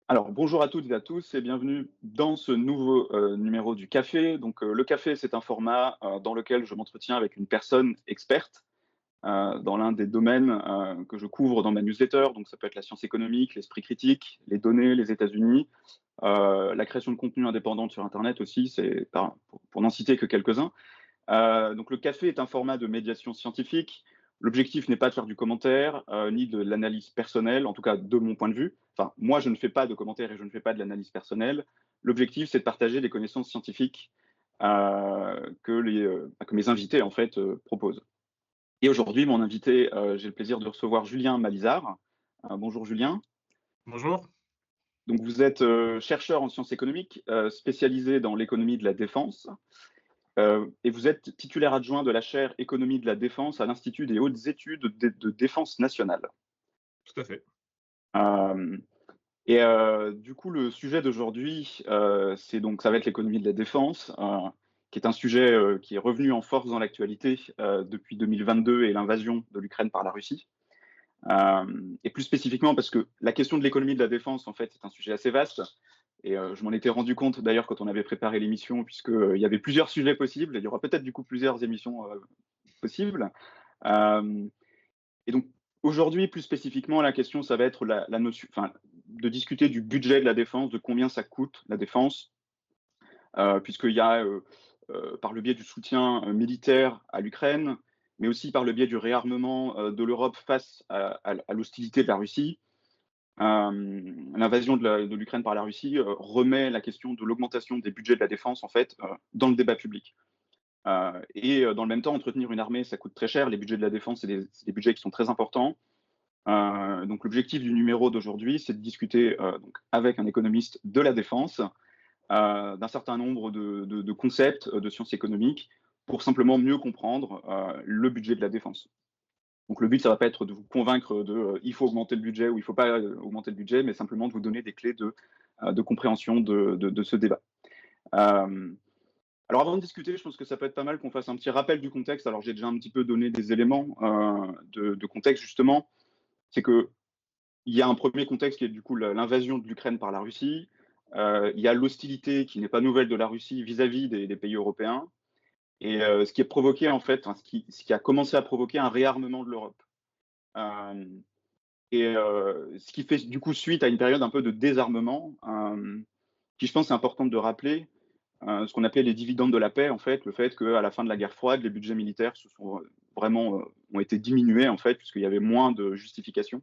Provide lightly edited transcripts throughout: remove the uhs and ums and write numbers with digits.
Alors, bonjour à toutes et à tous et bienvenue dans ce nouveau numéro du Café. Donc, le Café, c'est un format dans lequel je m'entretiens avec une personne experte dans l'un des domaines que je couvre dans ma newsletter. Donc, ça peut être la science économique, l'esprit critique, les données, les États-Unis, la création de contenu indépendante sur Internet aussi, pour n'en citer que quelques-uns. Donc le café est un format de médiation scientifique. L'objectif n'est pas de faire du commentaire, ni de l'analyse personnelle, en tout cas de mon point de vue. Enfin, moi, je ne fais pas de commentaire et je ne fais pas de l'analyse personnelle. L'objectif, c'est de partager les connaissances scientifiques que mes invités, en fait, proposent. Et aujourd'hui, mon invité, j'ai le plaisir de recevoir Julien Malizard. Bonjour Julien. Bonjour. Donc vous êtes chercheur en sciences économiques, spécialisé dans l'économie de la défense. Et vous êtes titulaire adjoint de la chaire économie de la défense à l'Institut des hautes études de défense nationale. Tout à fait. Euh, du coup, le sujet d'aujourd'hui, ça va être l'économie de la défense, qui est un sujet qui est revenu en force dans l'actualité depuis 2022 et l'invasion de l'Ukraine par la Russie. Et plus spécifiquement parce que la question de l'économie de la défense, en fait, c'est un sujet assez vaste. Et je m'en étais rendu compte d'ailleurs quand on avait préparé l'émission, puisqu'il y avait plusieurs sujets possibles. Et il y aura peut-être du coup plusieurs émissions possibles. Euh, et donc aujourd'hui, plus spécifiquement, la question, ça va être la notion, enfin, de discuter du budget de la défense, de combien ça coûte la défense, puisqu'il y a, par le biais du soutien militaire à l'Ukraine, mais aussi par le biais du réarmement de l'Europe face à l'hostilité de la Russie. L'invasion de l'Ukraine par la Russie remet la question de l'augmentation des budgets de la défense en fait dans le débat public. Dans le même temps, entretenir une armée, ça coûte très cher. Les budgets de la défense, c'est des budgets qui sont très importants. Donc l'objectif du numéro d'aujourd'hui, c'est de discuter donc, avec un économiste de la défense d'un certain nombre de concepts de sciences économiques pour simplement mieux comprendre le budget de la défense. Donc le but, ça va pas être de vous convaincre il faut augmenter le budget ou il faut pas augmenter le budget, mais simplement de vous donner des clés de compréhension de ce débat. Euh, alors avant de discuter, je pense que ça peut être pas mal qu'on fasse un petit rappel du contexte. Alors j'ai déjà un petit peu donné des éléments de contexte justement. C'est que il y a un premier contexte qui est du coup l'invasion de l'Ukraine par la Russie. Il y a l'hostilité qui n'est pas nouvelle de la Russie vis-à-vis des pays européens. Et ce qui est provoqué en fait, ce qui a commencé à provoquer un réarmement de l'Europe. Euh, ce qui fait du coup suite à une période un peu de désarmement, qui je pense est importante de rappeler, ce qu'on appelait les dividendes de la paix, en fait, le fait qu'à la fin de la guerre froide, les budgets militaires ont été diminués, en fait, puisqu'il y avait moins de justification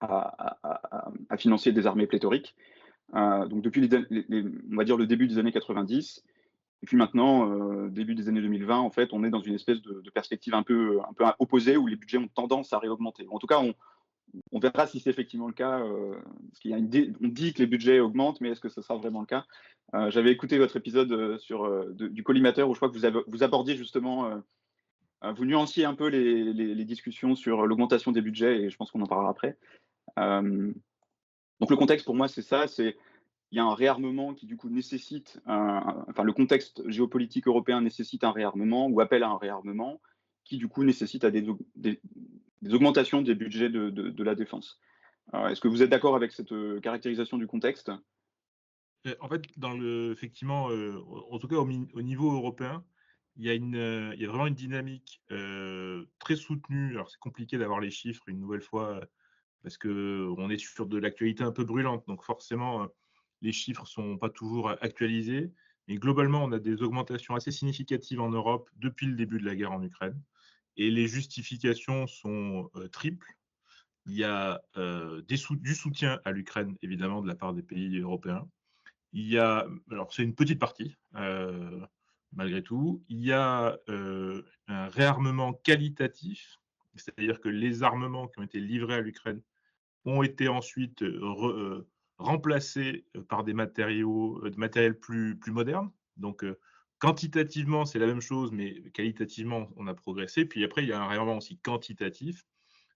à financer des armées pléthoriques. Donc depuis on va dire le début des années 90, et puis maintenant, début des années 2020, en fait, on est dans une espèce de perspective un peu opposée où les budgets ont tendance à réaugmenter. En tout cas, on verra si c'est effectivement le cas. Parce qu'il y a on dit que les budgets augmentent, mais est-ce que ce sera vraiment le cas? J'avais écouté votre épisode du collimateur où je crois que vous abordiez justement, vous nuanciez un peu les discussions sur l'augmentation des budgets et je pense qu'on en parlera après. Euh, donc le contexte pour moi c'est ça, il y a un réarmement qui du coup nécessite, enfin le contexte géopolitique européen nécessite un réarmement ou appelle à un réarmement qui du coup nécessite des augmentations des budgets de la défense. Est-ce que vous êtes d'accord avec cette caractérisation du contexte? En fait, effectivement, en tout cas au niveau européen, il y a vraiment une dynamique très soutenue. Alors, c'est compliqué d'avoir les chiffres une nouvelle fois parce qu'on est sur de l'actualité un peu brûlante. Donc, forcément, les chiffres sont pas toujours actualisés. Mais globalement, on a des augmentations assez significatives en Europe depuis le début de la guerre en Ukraine. Et les justifications sont triples. Il y a du soutien à l'Ukraine, évidemment, de la part des pays européens. Il y a, alors c'est une petite partie, malgré tout. Il y a un réarmement qualitatif, c'est-à-dire que les armements qui ont été livrés à l'Ukraine ont été ensuite remplacés par des de matériel plus moderne. Donc, quantitativement, c'est la même chose, mais qualitativement, on a progressé. Puis après, il y a un réarmement aussi quantitatif,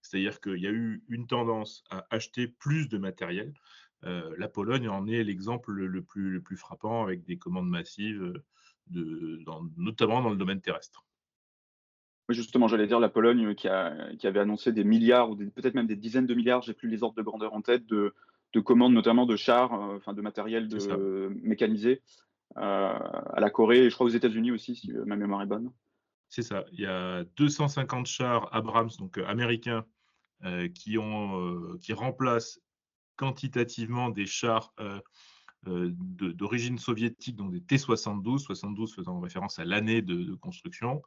c'est-à-dire qu'il y a eu une tendance à acheter plus de matériel. La Pologne en est l'exemple le plus frappant avec des commandes massives, notamment dans le domaine terrestre. Oui, justement, j'allais dire la Pologne qui avait annoncé des milliards ou peut-être même des dizaines de milliards, j'ai plus les ordres de grandeur en tête, de commandes, notamment de chars, enfin de matériel C'est ça. mécanisé, à la Corée et je crois aux États-Unis aussi, si ma mémoire est bonne. C'est ça. Il y a 250 chars Abrams, donc américains, qui remplacent quantitativement des chars d'origine soviétique, donc des T-72, 72 faisant référence à l'année de construction,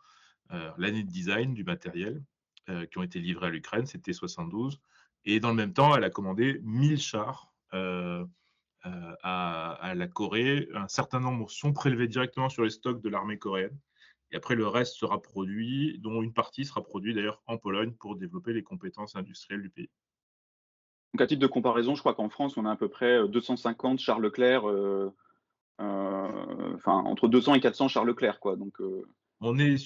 l'année de design du matériel, qui ont été livrés à l'Ukraine, c'est T-72. Et dans le même temps, elle a commandé 1000 chars à la Corée. Un certain nombre sont prélevés directement sur les stocks de l'armée coréenne. Et après, le reste sera produit, dont une partie sera produite d'ailleurs en Pologne pour développer les compétences industrielles du pays. Donc à titre de comparaison, je crois qu'en France, on a à peu près, 250 chars Leclerc, enfin entre 200 et 400 chars Leclerc, quoi, donc On est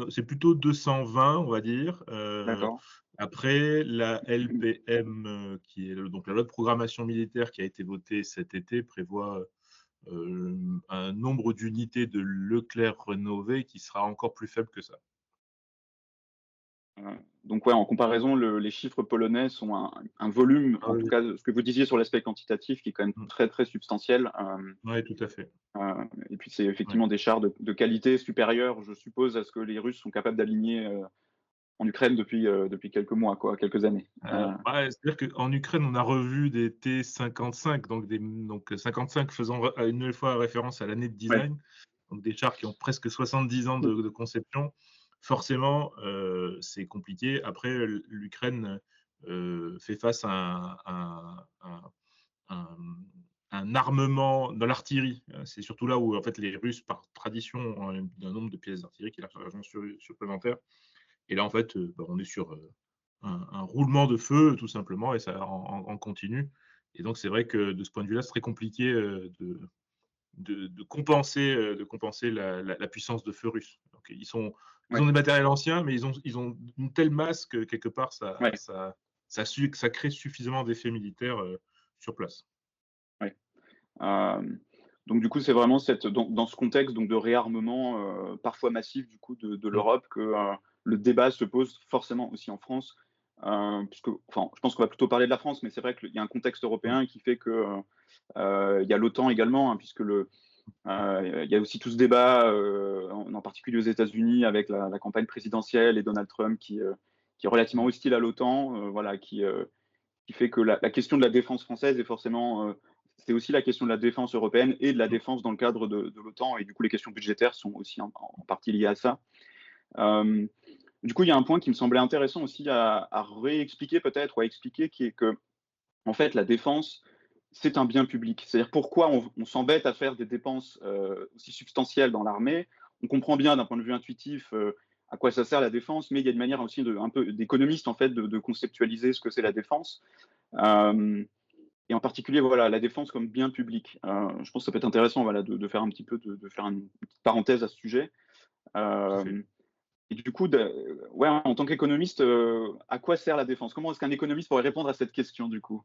c'est plutôt 220, on va dire. d'accord. Après, la LPM, qui est donc la loi de programmation militaire qui a été votée cet été, prévoit un nombre d'unités de Leclerc rénové qui sera encore plus faible que ça. Donc ouais, en comparaison, les chiffres polonais sont un volume, Ah en tout oui, cas, ce que vous disiez sur l'aspect quantitatif, qui est quand même oui. très, très substantiel. Ouais, tout à fait. Et puis c'est Ouais. effectivement des chars de qualité supérieure, je suppose, à ce que les Russes sont capables d'aligner en Ukraine depuis quelques mois, quoi, quelques années. Ouais, c'est-à-dire qu'en Ukraine, on a revu des T-55, donc 55 faisant une nouvelle fois référence à l'année de Ouais. design, donc des chars qui ont presque 70 ans de conception. Forcément, c'est compliqué. Après, l'Ukraine fait face à un armement dans l'artillerie. C'est surtout là où en fait les Russes, par tradition, ont un nombre de pièces d'artillerie qui est largement supplémentaire. Et là, en fait, on est sur un roulement de feu, tout simplement, et ça en continu. Et donc, c'est vrai que de ce point de vue-là, c'est très compliqué de compenser la puissance de feu russe. Donc, ils Ouais, ont des matériels anciens, mais ils ont une telle masse que quelque part, ouais, ça crée suffisamment d'effets militaires sur place. ouais. Donc du coup, c'est vraiment dans ce contexte donc de réarmement, parfois massif du coup de Mm. l'Europe que, le débat se pose forcément aussi en France, puisque enfin, je pense qu'on va plutôt parler de la France, mais c'est vrai qu'il y a un contexte Oui, européen qui fait que, il y a l'OTAN également, hein, puisque il y a aussi tout ce débat, en particulier aux États-Unis avec la campagne présidentielle et Donald Trump qui est relativement mm, hostile à l'OTAN, voilà, qui fait que la question de la défense française est forcément, c'est aussi la question de la défense européenne et de la mm. défense dans le cadre de l'OTAN et du coup les questions budgétaires sont aussi en partie liées à ça. Euh, du coup, il y a un point qui me semblait intéressant aussi à réexpliquer peut-être ou à expliquer qui est que en fait la défense c'est un bien public. C'est-à-dire pourquoi on s'embête à faire des dépenses aussi substantielles dans l'armée. On comprend bien d'un point de vue intuitif à quoi ça sert la défense, mais il y a une manière aussi un peu d'économiste en fait de conceptualiser ce que c'est la défense. Euh, et en particulier, voilà, la défense comme bien public. Je pense que ça peut être intéressant, voilà, de faire un petit peu, de faire une petite parenthèse à ce sujet. Tout à fait. Euh, et du coup, ouais, en tant qu'économiste, à quoi sert la défense? Comment est-ce qu'un économiste pourrait répondre à cette question, du coup?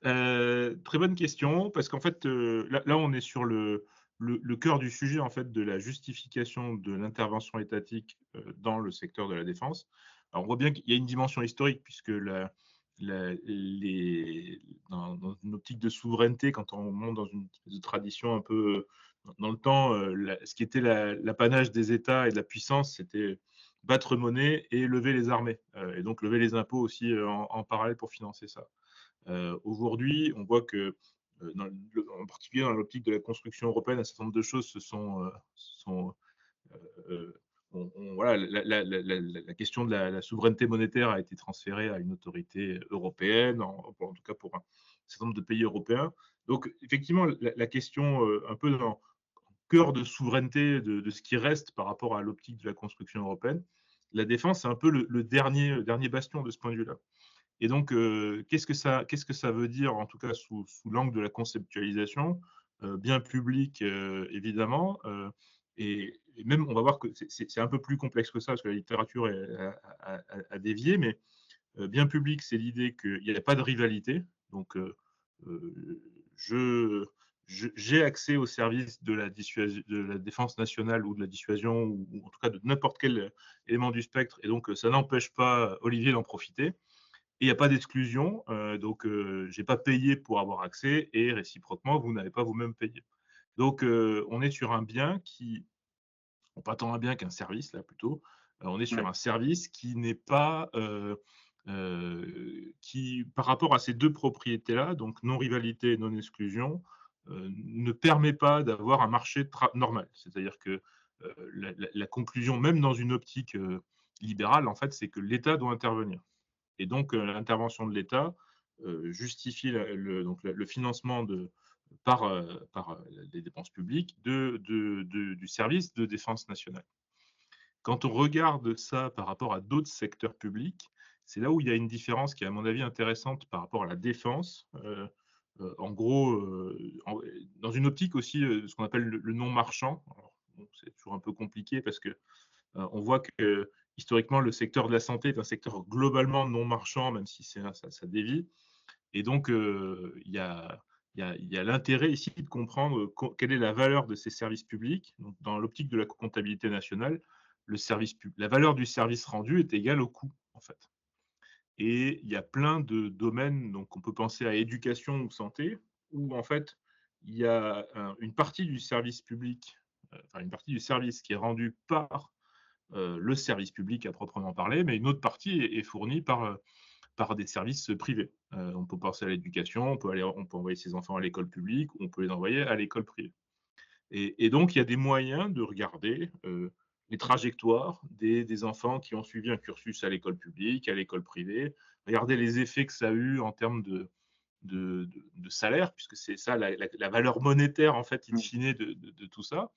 Très bonne question, parce qu'en fait, là, on est sur le cœur du sujet, en fait, de la justification de l'intervention étatique dans le secteur de la défense. Alors, on voit bien qu'il y a une dimension historique, puisque dans une optique de souveraineté, quand on monte dans une espèce de tradition un peu dans le temps, ce qui était l'apanage des États et de la puissance, c'était battre monnaie et lever les armées, et donc lever les impôts aussi en parallèle pour financer ça. Aujourd'hui, on voit que, en particulier dans l'optique de la construction européenne, un certain nombre de choses euh, voilà, la question de la souveraineté monétaire a été transférée à une autorité européenne, en tout cas pour un certain nombre de pays européens. Donc, effectivement, la question un peu dans le cœur de souveraineté de ce qui reste par rapport à l'optique de la construction européenne, la défense, c'est un peu le dernier bastion de ce point de vue-là. Et donc, qu'est-ce que ça veut dire, en tout cas sous l'angle de la conceptualisation? Bien public, évidemment, et même, on va voir que c'est un peu plus complexe que ça, parce que la littérature a dévié, mais bien public, c'est l'idée qu'il n'y a pas de rivalité. Donc, euh, je, j'ai accès au service de la défense nationale ou de la dissuasion, ou en tout cas de n'importe quel élément du spectre, et donc ça n'empêche pas Olivier d'en profiter. il n'y a pas d'exclusion, donc j'ai pas payé pour avoir accès et réciproquement, vous n'avez pas vous-même payé. Donc on est sur un bien qui pas tant un bien qu'un service là plutôt. On est sur Ouais. un service qui n'est pas, qui par rapport à ces 2 propriétés-là, donc non-rivalité, non-exclusion, ne permet pas d'avoir un marché normal. C'est-à-dire que, la conclusion, même dans une optique, libérale, en fait, c'est que l'État doit intervenir et donc l'intervention de l'État, justifie le financement par les dépenses publiques du service de défense nationale. Quand on regarde ça par rapport à d'autres secteurs publics, c'est là où il y a une différence qui est à mon avis intéressante par rapport à la défense. En gros, dans une optique aussi, ce qu'on appelle le non marchand. Alors bon, c'est toujours un peu compliqué parce que, on voit que historiquement le secteur de la santé est un secteur globalement non marchand, même si ça dévie et donc il y a l'intérêt ici de comprendre, quelle est la valeur de ces services publics. Donc dans l'optique de la comptabilité nationale, la valeur du service rendu est égale au coût, en fait. Et il y a plein de domaines, donc on peut penser à éducation ou santé, où en fait, il y a une partie du service public, enfin une partie du service qui est rendu par le service public à proprement parler, mais une autre partie est fournie par des services privés. On peut penser à l'éducation, on peut envoyer ses enfants à l'école publique, ou on peut les envoyer à l'école privée. Et donc, il y a des moyens de regarder les trajectoires des enfants qui ont suivi un cursus à l'école publique, à l'école privée, regarder les effets que ça a eu en termes de salaire, puisque c'est ça la valeur monétaire, en fait, in Mmh. fine, de tout ça.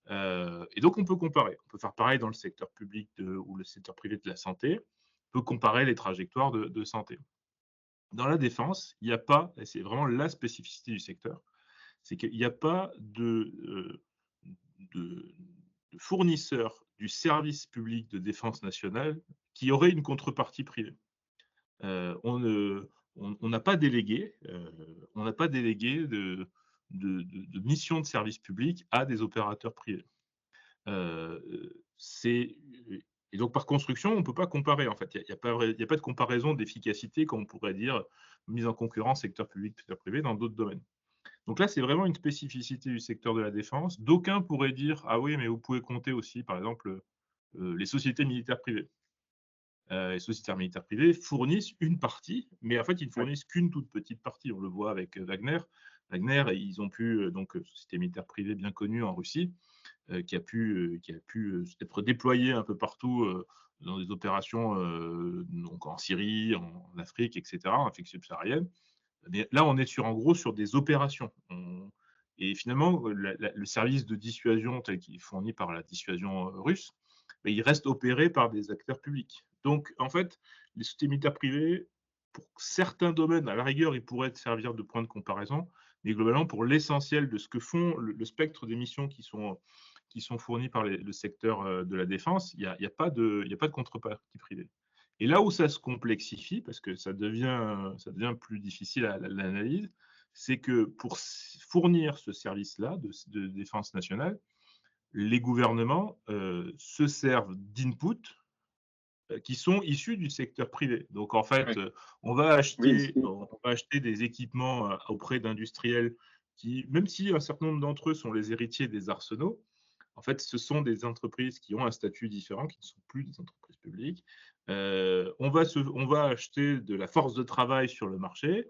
Et donc, on peut comparer. On peut faire pareil dans le secteur public ou le secteur privé de la santé. On peut comparer les trajectoires de santé. Dans la défense, il n'y a pas, et c'est vraiment la spécificité du secteur, c'est qu'il n'y a pas de fournisseur du service public de défense nationale qui aurait une contrepartie privée. On n'a pas délégué, de mission de service public à des opérateurs privés. C'est et donc par construction, on ne peut pas comparer en fait. Il y a pas de comparaison d'efficacité comme on pourrait dire, mise en concurrence secteur public, secteur privé dans d'autres domaines. Donc là, c'est vraiment une spécificité du secteur de la défense. D'aucuns pourraient dire: «Ah oui, mais vous pouvez compter aussi par exemple, les sociétés militaires privées». Les sociétés militaires privées fournissent une partie, mais en fait, ils ne Ouais. fournissent qu'une toute petite partie. On le voit avec, Wagner. Wagner, ils ont pu, société militaire privée bien connue en Russie, qui a pu être déployé un peu partout dans des opérations donc en Syrie, en Afrique, etc., en Afrique subsaharienne. Mais là, on est en gros sur des opérations. Et finalement, le service de dissuasion tel qu'il est fourni par la dissuasion russe, ben, il reste opéré par des acteurs publics. Donc, en fait, les sociétés militaires privées, pour certains domaines, à la rigueur, ils pourraient servir de point de comparaison, mais globalement, pour l'essentiel de ce que font le spectre des missions qui sont fournis par le secteur de la défense, il y a pas de contrepartie privée. Et là où ça se complexifie, parce que ça devient plus difficile à l'analyse, c'est que pour fournir ce service-là de défense nationale, les gouvernements se servent d'inputs qui sont issus du secteur privé. Donc en fait, Ouais. on va Oui, acheter, des équipements auprès d'industriels qui, même si un certain nombre d'entre eux sont les héritiers des arsenaux, en fait, ce sont des entreprises qui ont un statut différent, qui ne sont plus des entreprises publiques. On va acheter de la force de travail sur le marché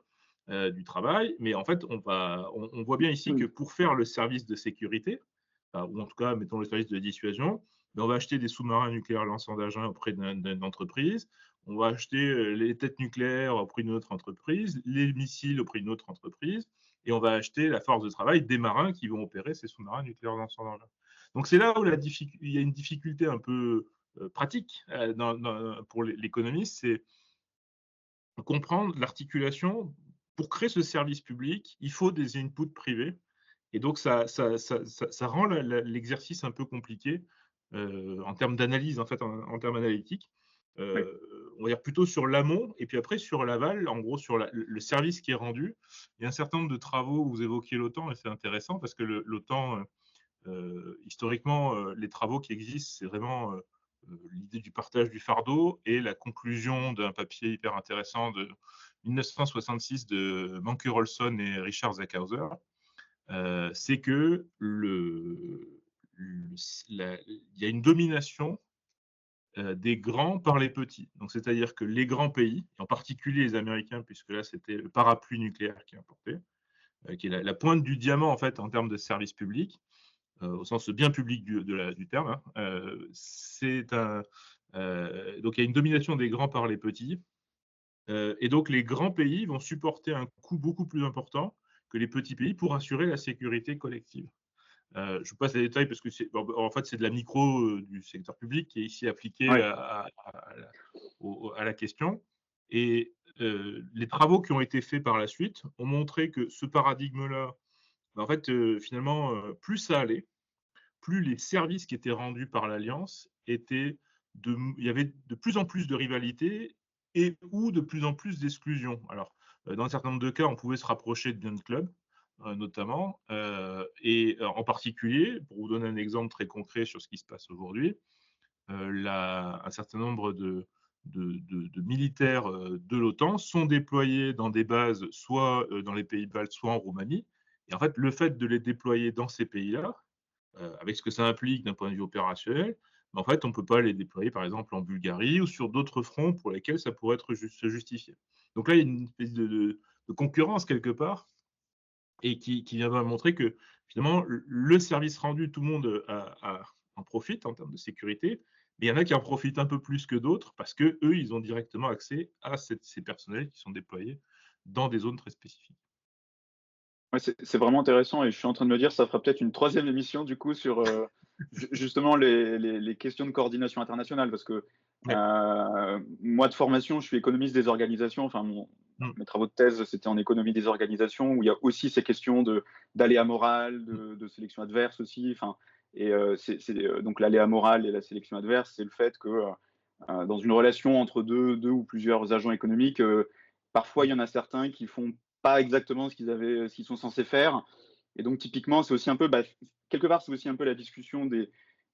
du travail, mais en fait, on voit bien ici que mmh, pour faire le service de sécurité, ou en tout cas, mettons le service de dissuasion, ben, on va acheter des sous-marins nucléaires lançants d'engins auprès d'une entreprise, on va acheter les têtes nucléaires auprès d'une autre entreprise, les missiles auprès d'une autre entreprise, et on va acheter la force de travail des marins qui vont opérer ces sous-marins nucléaires lançants d'engins. Donc c'est là où il y a une difficulté un peu pratique pour l'économiste, c'est comprendre l'articulation. Pour créer ce service public, il faut des inputs privés. Et donc ça rend l'exercice un peu compliqué en termes d'analyse, en fait, en termes analytiques. ouais. On va dire plutôt sur l'amont et puis après sur l'aval, en gros sur le service qui est rendu. Il y a un certain nombre de travaux, vous évoquiez l'OTAN et c'est intéressant parce que l'OTAN, historiquement, les travaux qui existent, c'est vraiment l'idée du partage du fardeau et la conclusion d'un papier hyper intéressant de 1966 de Manke Rolson et Richard Zackhauser, c'est que il y a une domination des grands par les petits. Donc, c'est-à-dire que les grands pays, et en particulier les Américains, puisque là, c'était le parapluie nucléaire qui importait, qui est la pointe du diamant, en fait, en termes de service public, au sens bien public du terme. Hein. Donc, il y a une domination des grands par les petits. Et donc, les grands pays vont supporter un coût beaucoup plus important que les petits pays pour assurer la sécurité collective. Je vous passe les détails parce que en fait, c'est de la micro du secteur public qui est ici appliquée Ouais. à la question. Et les travaux qui ont été faits par la suite ont montré que ce paradigme-là, en fait, finalement, plus ça allait, plus les services qui étaient rendus par l'Alliance il y avait de plus en plus de rivalité et ou de plus en plus d'exclusion. Alors, dans un certain nombre de cas, on pouvait se rapprocher de Gun Club, notamment, et en particulier, pour vous donner un exemple très concret sur ce qui se passe aujourd'hui, un certain nombre de militaires de l'OTAN sont déployés dans des bases, soit dans les pays baltes, soit en Roumanie. Et en fait, le fait de les déployer dans ces pays-là, avec ce que ça implique d'un point de vue opérationnel, mais en fait, on ne peut pas les déployer, par exemple, en Bulgarie ou sur d'autres fronts pour lesquels ça pourrait être se justifier. Donc là, il y a une espèce de concurrence quelque part et qui vient montrer que finalement, le service rendu, tout le monde en profite en termes de sécurité, mais il y en a qui en profitent un peu plus que d'autres parce que eux, ils ont directement accès à ces personnels qui sont déployés dans des zones très spécifiques. Ouais, c'est vraiment intéressant et je suis en train de me dire, ça fera peut-être une troisième émission du coup sur justement les questions de coordination internationale parce que Ouais. moi de formation, je suis économiste des organisations. Enfin, Mm. mes travaux de thèse, c'était en économie des organisations où il y a aussi ces questions d'aléa moral, Mm. de sélection adverse aussi. Enfin, et donc l'aléa moral et la sélection adverse, c'est le fait que dans une relation entre deux ou plusieurs agents économiques, parfois il y en a certains qui font pas exactement ce qu'ils sont censés faire. Et donc typiquement, c'est aussi un peu, quelque part, c'est aussi un peu la discussion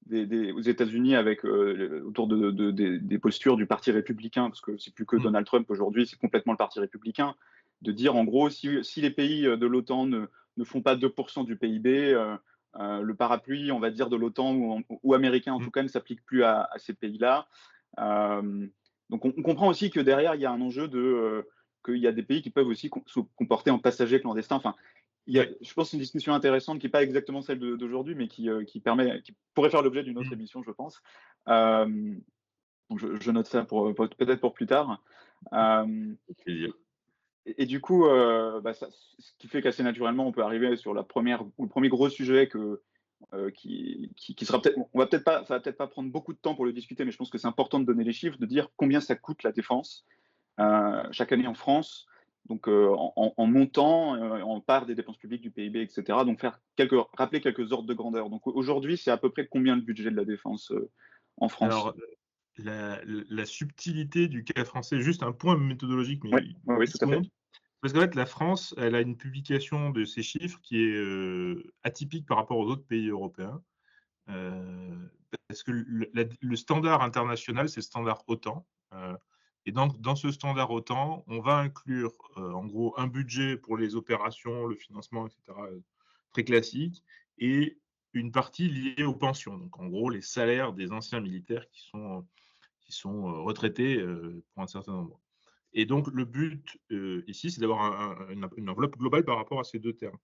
aux États-Unis avec autour des postures du Parti républicain, parce que c'est plus que Mm. Donald Trump aujourd'hui, c'est complètement le Parti républicain, de dire en gros, si les pays de l'OTAN ne font pas 2% du PIB, le parapluie, on va dire, de l'OTAN ou américain en Mm. tout cas, ne s'applique plus à ces pays-là. Euh, donc on comprend aussi que derrière, il y a un enjeu qu'il y a des pays qui peuvent aussi se comporter en passagers clandestins. Enfin, Ouais. je pense que c'est une discussion intéressante qui n'est pas exactement celle d'aujourd'hui, mais qui pourrait faire l'objet d'une autre Mm. émission, je pense. Euh, donc je note ça peut-être pour plus tard. Euh, Plaisir. et du coup, ce qui fait qu'assez naturellement, on peut arriver sur le premier gros sujet qui sera peut-être, ça va peut-être pas prendre beaucoup de temps pour le discuter, mais je pense que c'est important de donner les chiffres, de dire combien ça coûte la défense chaque année en France, donc en montant, en part des dépenses publiques du PIB, etc. Donc rappeler quelques ordres de grandeur. Donc aujourd'hui, c'est à peu près combien le budget de la défense en France? Alors, la subtilité du cas français, juste un point méthodologique, mais Oui, oui, oui, 10 tout à fait. secondes. Parce qu'en fait, la France, elle a une publication de ces chiffres qui est atypique par rapport aux autres pays européens. Parce que le standard international, c'est le standard OTAN. Et donc, dans ce standard OTAN, on va inclure en gros un budget pour les opérations, le financement, etc., très classique, et une partie liée aux pensions. Donc, en gros, les salaires des anciens militaires qui sont retraités pour un certain nombre. Et donc, le but ici, c'est d'avoir une enveloppe globale par rapport à ces deux termes.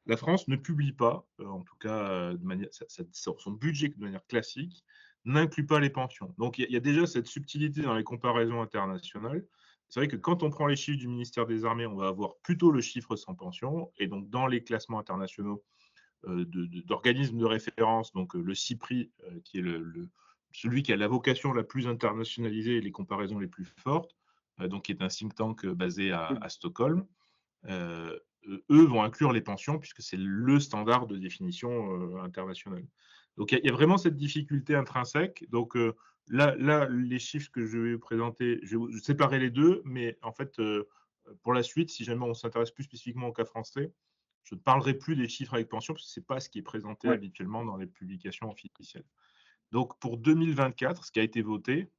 La France ne publie pas, en tout cas son budget de manière classique, n'inclut pas les pensions. Donc il y a déjà cette subtilité dans les comparaisons internationales. C'est vrai que quand on prend les chiffres du ministère des Armées, on va avoir plutôt le chiffre sans pension. Et donc dans les classements internationaux d'organismes de référence, donc le CIPRI, qui est celui qui a la vocation la plus internationalisée et les comparaisons les plus fortes, donc qui est un think tank basé à Stockholm, eux vont inclure les pensions puisque c'est le standard de définition internationale. Donc il y a vraiment cette difficulté intrinsèque. Donc là, les chiffres que je vais vous présenter, je vais séparer les deux, mais en fait, pour la suite, si jamais on s'intéresse plus spécifiquement au cas français, je ne parlerai plus des chiffres avec pension parce que ce n'est pas ce qui est présenté Ouais. habituellement dans les publications officielles. Donc pour 2024, ce qui a été voté,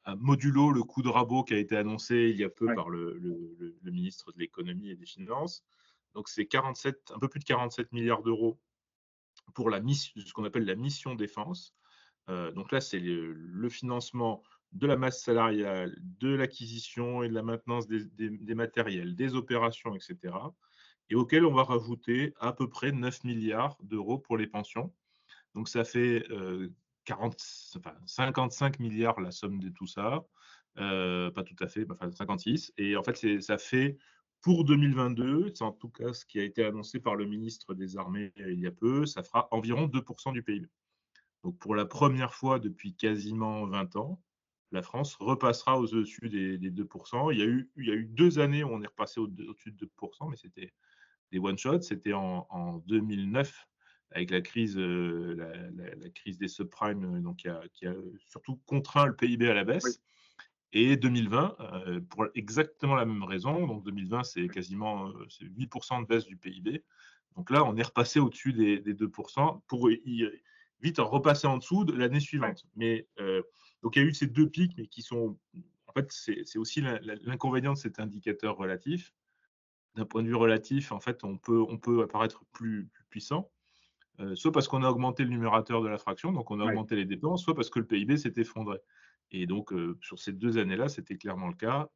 modulo le coup de rabot qui a été annoncé il y a peu Ouais. par le ministre de l'économie et des finances. Donc c'est 47, un peu plus de 47 milliards d'euros pour ce qu'on appelle la mission défense. Donc là, c'est le financement de la masse salariale, de l'acquisition et de la maintenance des matériels, des opérations, etc. Et auquel on va rajouter à peu près 9 milliards d'euros pour les pensions. Donc ça fait 55 milliards la somme de tout ça. Pas tout à fait, enfin 56. Et en fait, ça fait pour 2022, c'est en tout cas ce qui a été annoncé par le ministre des Armées il y a peu, ça fera environ 2% du PIB. Donc pour la première fois depuis quasiment 20 ans, la France repassera au-dessus des 2%. Il y a eu 2 années où on est repassé au-dessus de 2%, mais c'était des one-shots. C'était en 2009 avec la crise, la crise des subprimes, donc qui a surtout contraint le PIB à la Oui. baisse. Et 2020, pour exactement la même raison. Donc 2020, c'est quasiment 8% de baisse du PIB. Donc là, on est repassé au-dessus des 2% pour vite repasser en dessous de l'année Ouais. suivante. Mais donc il y a eu ces deux pics, mais qui sont, en fait, c'est aussi l'inconvénient de cet indicateur relatif. D'un point de vue relatif, en fait, on peut apparaître plus puissant, soit parce qu'on a augmenté le numérateur de la fraction, donc on a Ouais. augmenté les dépenses, soit parce que le PIB s'est effondré. Et donc, sur ces 2 années-là, c'était clairement le cas.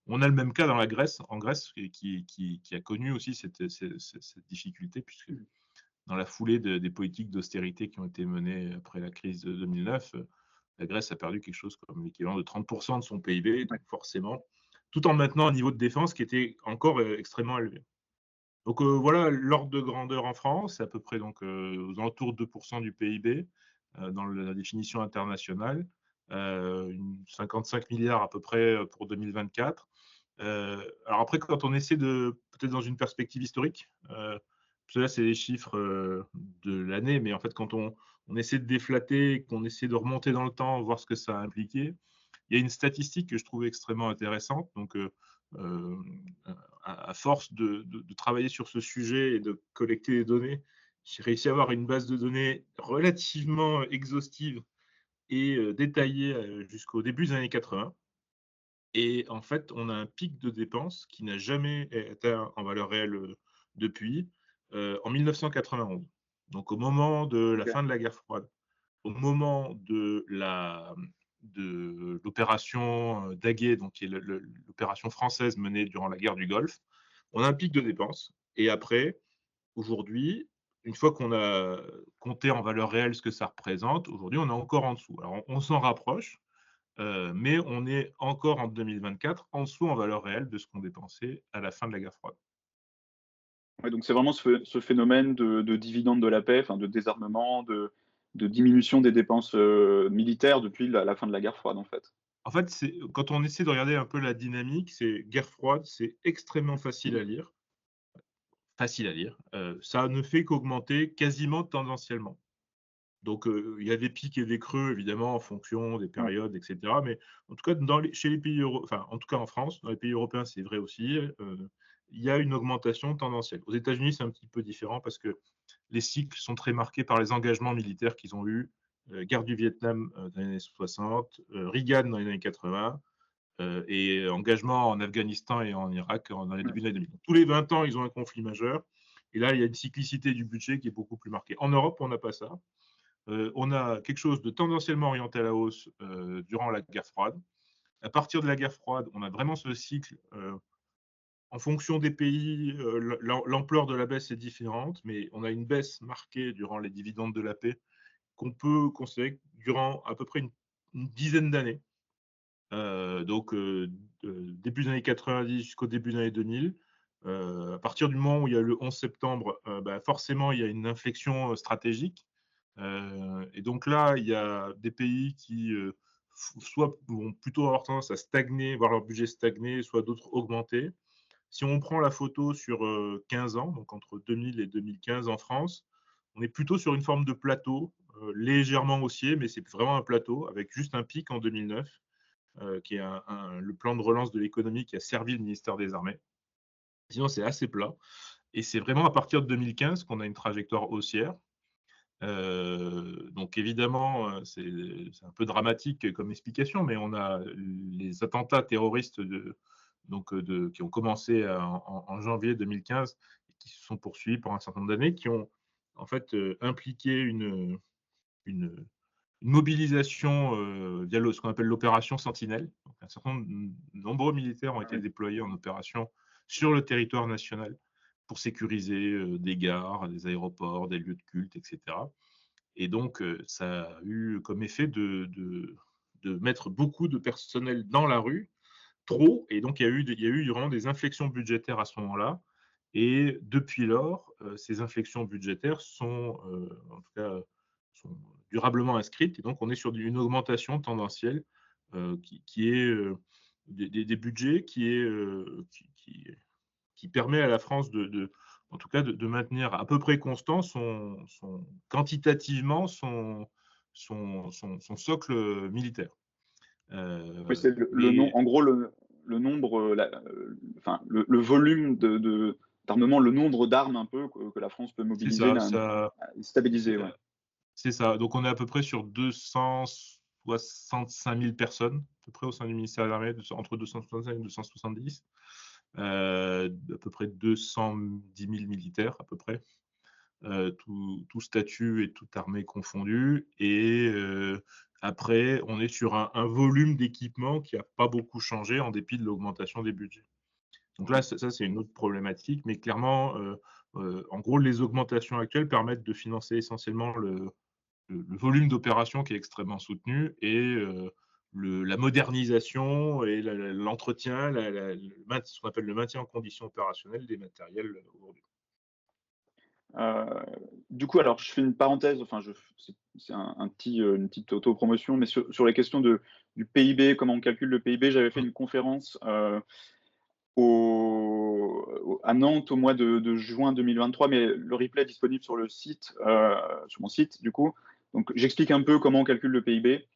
On a le même cas dans la Grèce, en Grèce, qui a connu aussi cette difficulté, puisque Mmh. dans la foulée des politiques d'austérité qui ont été menées après la crise de 2009, la Grèce a perdu quelque chose comme l'équivalent de 30% de son PIB, Ouais. donc forcément, tout en maintenant un niveau de défense qui était encore extrêmement élevé. Donc voilà l'ordre de grandeur en France, c'est à peu près donc, aux alentours de 2% du PIB dans la définition internationale, 55 milliards à peu près pour 2024. Alors après, quand on essaie de, peut-être dans une perspective historique, parce que là c'est les chiffres de l'année, mais en fait quand on essaie de déflater, qu'on essaie de remonter dans le temps, voir ce que ça a impliqué, il y a une statistique que je trouve extrêmement intéressante. Donc, euh, à force de travailler sur ce sujet et de collecter des données, j'ai réussi à avoir une base de données relativement exhaustive et détaillée jusqu'au début des années 80. Et en fait, on a un pic de dépenses qui n'a jamais été en valeur réelle depuis, en 1991. Donc, au moment de la OK. fin de la guerre froide, au moment de l'opération Daguet, donc qui est l'opération française menée durant la guerre du Golfe, on a un pic de dépenses. Et après, aujourd'hui, une fois qu'on a compté en valeur réelle ce que ça représente, aujourd'hui, on est encore en dessous. Alors, on s'en rapproche, mais on est encore en 2024 en dessous en valeur réelle de ce qu'on dépensait à la fin de la guerre froide. Ouais, donc c'est vraiment ce phénomène de dividende de la paix, enfin de désarmement, de diminution des dépenses, militaires depuis la fin de la guerre froide, en fait. En fait, quand on essaie de regarder un peu la dynamique, c'est guerre froide, c'est extrêmement facile Mmh. à lire. Facile à lire. Ça ne fait qu'augmenter quasiment tendanciellement. Donc, il y a des pics et des creux, évidemment, en fonction des Ouais. périodes, et cetera. Mais en tout cas, chez les pays enfin, en tout cas en France, dans les pays européens, c'est vrai aussi, il y a une augmentation tendancielle. Aux États-Unis, c'est un petit peu différent parce que les cycles sont très marqués par les engagements militaires qu'ils ont eus. Guerre du Vietnam dans les années 60, Reagan dans les années 80, et engagement en Afghanistan et en Irak dans les Ouais. débuts des années 2000. Tous les 20 ans, ils ont un conflit majeur. Et là, il y a une cyclicité du budget qui est beaucoup plus marquée. En Europe, on n'a pas ça. On a quelque chose de tendanciellement orienté à la hausse durant la guerre froide. À partir de la guerre froide, on a vraiment ce cycle. En fonction des pays, l'ampleur de la baisse est différente, mais on a une baisse marquée durant les dividendes de la paix qu'on peut considérer durant à peu près une dizaine d'années. Donc, début des années 90 jusqu'au début des années 2000. À partir du moment où il y a le 11 septembre, bah, forcément, il y a une inflexion stratégique. Et donc là, il y a des pays qui soit vont plutôt avoir tendance à stagner, voir leur budget stagner, soit d'autres augmenter. Si on prend la photo sur 15 ans, donc entre 2000 et 2015 en France, on est plutôt sur une forme de plateau, légèrement haussier, mais c'est vraiment un plateau, avec juste un pic en 2009 qui est le plan de relance de l'économie qui a servi le ministère des Armées. Sinon, c'est assez plat. Et c'est vraiment à partir de 2015 qu'on a une trajectoire haussière. Donc évidemment, c'est un peu dramatique comme explication, mais on a les attentats terroristes qui ont commencé en janvier 2015 et qui se sont poursuivis pendant un certain nombre d'années, qui ont en fait, impliqué une mobilisation, via ce qu'on appelle l'opération Sentinelle. Donc un certain nombre nombreux militaires ont été Ouais. déployés en opération sur le territoire national pour sécuriser, des gares, des aéroports, des lieux de culte et cetera. Et donc, ça a eu comme effet de mettre beaucoup de personnel dans la rue, trop, et donc il y a eu vraiment des inflexions budgétaires à ce moment-là. Et depuis lors, ces inflexions budgétaires sont, en tout cas, sont durablement inscrites, et donc on est sur une augmentation tendancielle, qui est, des budgets qui permet à la France en tout cas, de maintenir à peu près constant quantitativement son socle militaire. Oui, c'est le nom, Mais en gros, le nombre, enfin, le volume d'armement, le nombre d'armes un peu que la France peut c'est mobiliser, ça, ça, est stabilisé, ouais. c'est ça. Donc on est à peu près sur 265 000 personnes, à peu près au sein du ministère de l'Armée, entre 265 et 270. À peu près 210 000 militaires, à peu près. Tout statut et toute armée confondue. Et après, on est sur un volume d'équipement qui n'a pas beaucoup changé en dépit de l'augmentation des budgets. Donc là, ça c'est une autre problématique, mais clairement, en gros, les augmentations actuelles permettent de financer essentiellement le volume d'opérations qui est extrêmement soutenu, et la modernisation et l'entretien, ce qu'on appelle le maintien en condition opérationnelle des matériels aujourd'hui. Euh, du coup, alors, je fais une parenthèse, enfin, c'est une petite autopromotion, mais sur les questions du PIB, comment on calcule le PIB, j'avais fait une conférence à Nantes au mois de juin 2023, mais le replay est disponible sur le site, sur mon site, du coup. Donc, j'explique un peu comment on calcule le PIB,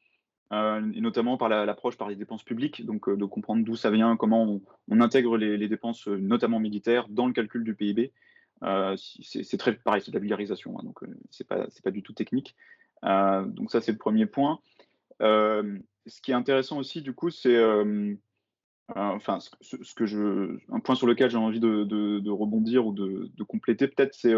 et notamment par l'approche par les dépenses publiques, donc de comprendre d'où ça vient, comment on intègre les dépenses, notamment militaires, dans le calcul du PIB. C'est très pareil, c'est de la vulgarisation, hein, donc c'est pas du tout technique. Donc ça, c'est le premier point. Ce qui est intéressant aussi, du coup, c'est enfin, un point sur lequel j'ai envie de rebondir ou de compléter, peut-être, c'est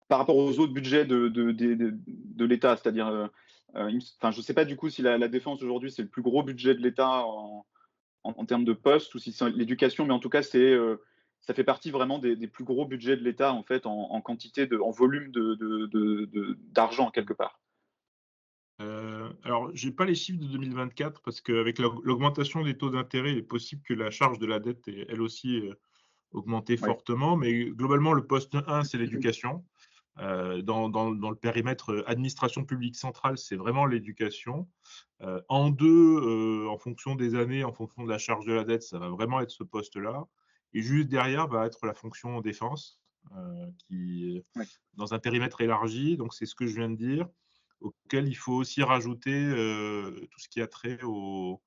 par rapport aux autres budgets de l'État, c'est-à-dire, enfin, je ne sais pas du coup si la défense aujourd'hui c'est le plus gros budget de l'État en termes de postes, ou si c'est l'éducation, mais en tout cas ça fait partie vraiment des plus gros budgets de l'État en fait en quantité en volume d'argent quelque part. Alors, j'ai pas les chiffres de 2024 parce qu'avec l'augmentation des taux d'intérêt, il est possible que la charge de la dette ait elle aussi augmenté Oui, fortement. Mais globalement, le poste 1, c'est l'éducation. Dans le périmètre administration publique centrale, c'est vraiment l'éducation. En deux, en fonction des années, en fonction de la charge de la dette, ça va vraiment être ce poste-là. Et juste derrière va être la fonction défense, qui, oui, dans un périmètre élargi, donc c'est ce que je viens de dire, auquel il faut aussi rajouter tout ce qui a trait aux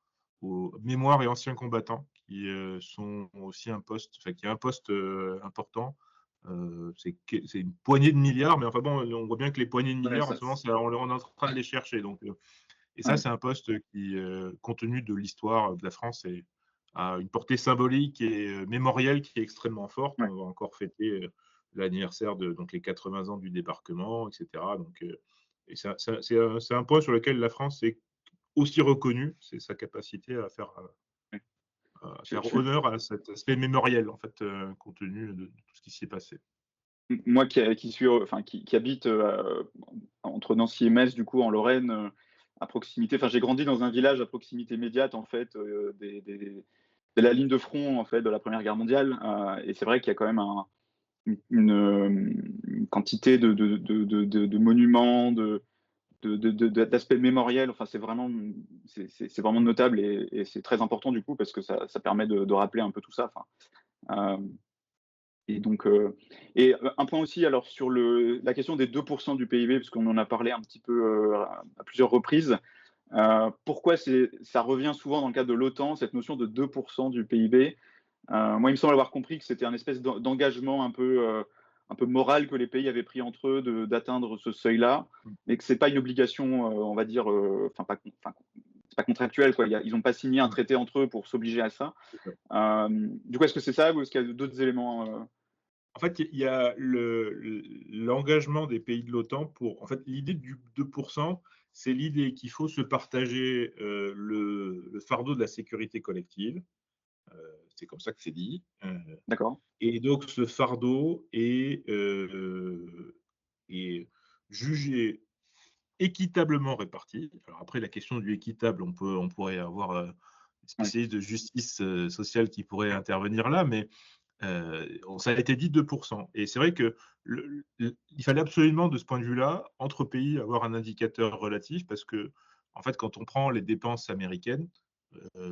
mémoires et anciens combattants, qui sont aussi un poste, enfin, qui est un poste important. C'est une poignée de milliards, mais enfin bon, on voit bien que les poignées de ouais, milliards, en ce moment, on est en train de les chercher. Donc, et ça, ouais, c'est un poste qui, compte tenu de l'histoire de la France, a une portée symbolique et mémorielle qui est extrêmement forte. ouais. On va encore fêter l'anniversaire de donc les 80 ans du débarquement, etc. Donc, et c'est un point sur lequel la France est aussi reconnue, c'est sa capacité Ouais. à Je, faire je, honneur à cet aspect mémoriel, en fait, compte tenu de tout ce qui s'y est passé. Moi enfin, qui habite entre Nancy et Metz, du coup, en Lorraine, à proximité. Enfin, j'ai grandi dans un village à proximité immédiate, en fait, de la ligne de front, en fait, de la Première Guerre mondiale. Et c'est vrai qu'il y a quand même une quantité de monuments, d'aspects mémoriels. Enfin, c'est vraiment notable et c'est très important, du coup, parce que ça permet de rappeler un peu tout ça. Enfin, euh, et donc, un point aussi, alors, sur la question des 2% du PIB, parce qu'on en a parlé un petit peu à plusieurs reprises. Pourquoi ça revient souvent dans le cadre de l'OTAN, cette notion de 2% du PIB? Moi, il me semble avoir compris que c'était un espèce d'engagement un peu morale que les pays avaient pris entre eux d'atteindre ce seuil-là, Mmh. mais que c'est pas une obligation, on va dire, c'est pas contractuel, quoi. Ils n'ont pas signé un Ouais, traité entre eux pour s'obliger à ça. c'est ça. Du coup, est-ce que c'est ça ou est-ce qu'il y a d'autres éléments En fait, il y a l'engagement des pays de l'OTAN pour en fait, l'idée du 2, c'est l'idée qu'il faut se partager, le fardeau de la sécurité collective. C'est comme ça que c'est dit, D'accord. et donc ce fardeau est jugé équitablement réparti. Alors après la question du équitable, on pourrait avoir, des Ouais. spécialistes de justice, sociale qui pourraient intervenir là, mais ça a été dit 2. Et c'est vrai que il fallait absolument, de ce point de vue-là, entre pays, avoir un indicateur relatif parce que, en fait, quand on prend les dépenses américaines,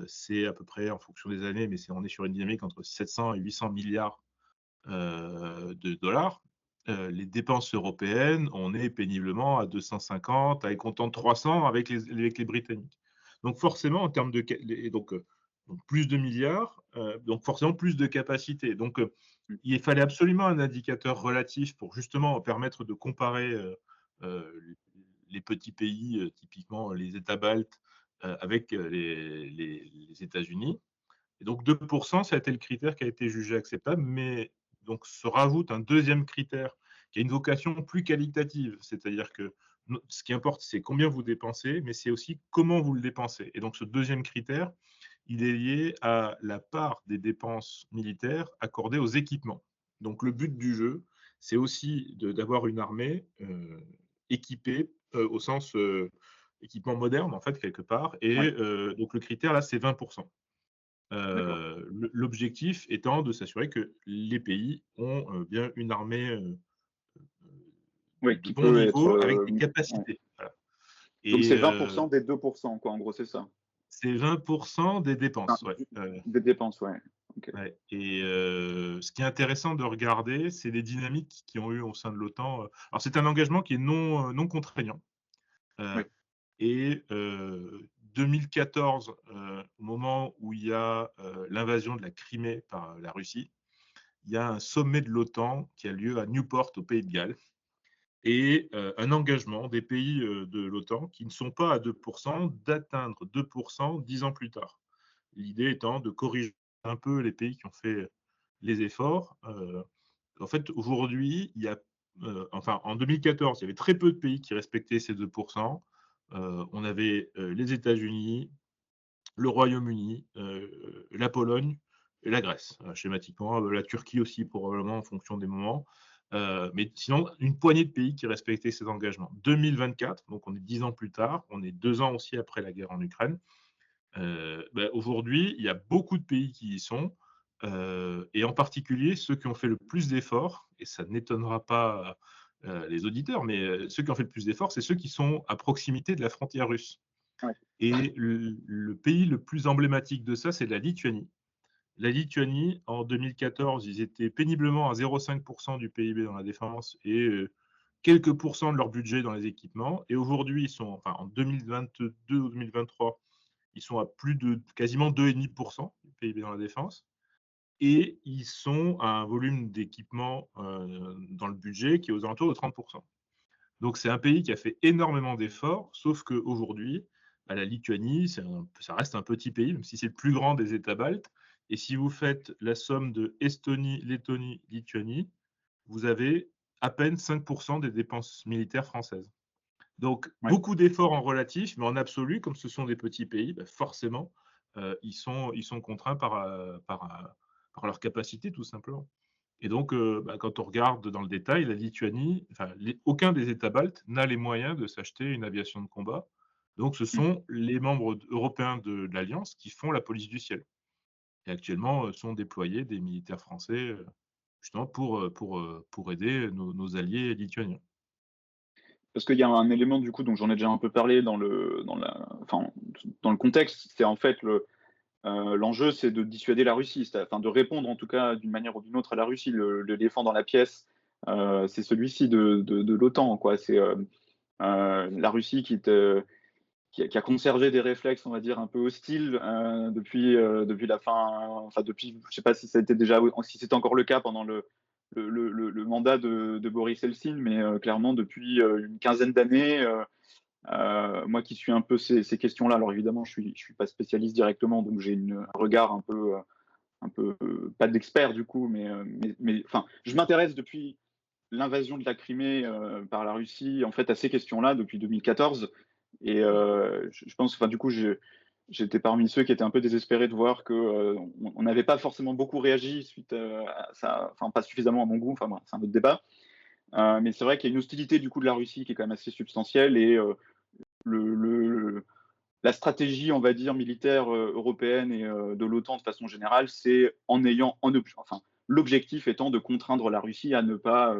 c'est à peu près, en fonction des années, mais on est sur une dynamique entre 700 et 800 milliards de dollars. Les dépenses européennes, on est péniblement à 250, avec comptant de 300 avec les Britanniques. Donc forcément, en termes de donc plus de milliards, donc forcément plus de capacité. Donc Mmh. il fallait absolument un indicateur relatif pour justement permettre de comparer les petits pays, typiquement les États baltes, avec les États-Unis. Et donc 2 ça a été le critère qui a été jugé acceptable, mais donc se rajoute un deuxième critère qui a une vocation plus qualitative. C'est-à-dire que ce qui importe, c'est combien vous dépensez, mais c'est aussi comment vous le dépensez. Et donc ce deuxième critère, il est lié à la part des dépenses militaires accordées aux équipements. Donc le but du jeu, c'est aussi d'avoir une armée équipée au sens équipement moderne, en fait, quelque part. Et Ouais, donc le critère, là, c'est 20. d'accord. L'objectif étant de s'assurer que les pays ont, bien une armée, Oui, de qui bon peut être, niveau avec des ouais. capacités. Voilà. Donc Et c'est 20 des 2 quoi, en gros, c'est ça? c'est 20 des Enfin, dépenses, ouais, des dépenses, ouais. OK. ouais. Et ce qui est intéressant de regarder, c'est les dynamiques qui ont eu au sein de l'OTAN, alors c'est un engagement qui est non contraignant, heu Oui, et 2014, au moment où il y a, l'invasion de la Crimée par, la Russie, il y a un sommet de l'OTAN qui a lieu à Newport, au Pays de Galles, et un engagement des pays de l'OTAN qui ne sont pas à 2 d'atteindre 2 10 ans plus tard. L'idée étant de corriger un peu les pays qui ont fait les efforts. En fait, aujourd'hui, il y a, enfin, en 2014, il y avait très peu de pays qui respectaient ces 2 On avait les États-Unis, le Royaume-Uni, la Pologne et la Grèce, schématiquement, la Turquie aussi probablement en fonction des moments. Mais sinon, une poignée de pays qui respectaient ces engagements. 2024, donc on est 10 ans plus tard, on est 2 ans aussi après la guerre en Ukraine. Aujourd'hui, il y a beaucoup de pays qui y sont, et en particulier ceux qui ont fait le plus d'efforts, et ça n'étonnera pas les auditeurs, mais ceux qui ont fait le plus d'efforts, c'est ceux qui sont à proximité de la frontière russe. ouais, Et le pays le plus emblématique de ça, c'est la Lituanie. La Lituanie, en 2014, ils étaient péniblement à 0,5 du PIB dans la défense et quelques pourcents de leur budget dans les équipements. Et aujourd'hui, ils sont, enfin, en 2022 ou 2023, ils sont à plus de quasiment 2,5% du PIB dans la défense. Et ils sont à un volume d'équipement dans le budget qui est aux alentours de 30%. Donc c'est un pays qui a fait énormément d'efforts, sauf qu'aujourd'hui, bah, la Lituanie, ça reste un petit pays, même si c'est le plus grand des États baltes. Et si vous faites la somme de Estonie, Lettonie, Lituanie, vous avez à peine 5% des dépenses militaires françaises. Donc ouais. beaucoup d'efforts en relatif, mais en absolu, comme ce sont des petits pays, bah, forcément, ils sont contraints par leur capacité, tout simplement. Et donc, bah, quand on regarde dans le détail, la Lituanie, enfin, aucun des États baltes n'a les moyens de s'acheter une aviation de combat. Donc, ce Mmh. sont les membres européens de l'Alliance qui font la police du ciel. Et actuellement, sont déployés des militaires français, justement pour aider nos alliés lituaniens. Parce qu'il y a un élément du coup dont j'en ai déjà un peu parlé dans le contexte, c'est en fait l'enjeu, c'est de dissuader la Russie, enfin de répondre en tout cas d'une manière ou d'une autre à la Russie. L'éléphant dans la pièce, c'est celui-ci de l'OTAN, quoi. C'est la Russie qui a conservé des réflexes, on va dire, un peu hostiles depuis la fin, enfin depuis, je sais pas si ça a été déjà, si c'était encore le cas pendant le mandat de Boris Eltsine, mais clairement depuis une quinzaine d'années, moi qui suis un peu ces questions-là, alors évidemment, je suis pas spécialiste directement, donc j'ai un regard un peu pas d'expert du coup, mais enfin, je m'intéresse depuis l'invasion de la Crimée par la Russie, en fait, à ces questions-là depuis 2014. Et je pense, enfin, du coup, j'étais parmi ceux qui étaient un peu désespérés de voir que on n'avait pas forcément beaucoup réagi suite à ça, enfin, pas suffisamment à mon goût. Enfin, bref, c'est un autre débat. Mais c'est vrai qu'il y a une hostilité du coup de la Russie qui est quand même assez substantielle et le, le, la stratégie, on va dire, militaire européenne et de l'OTAN de façon générale, c'est en ayant enfin, l'objectif étant de contraindre la Russie à ne pas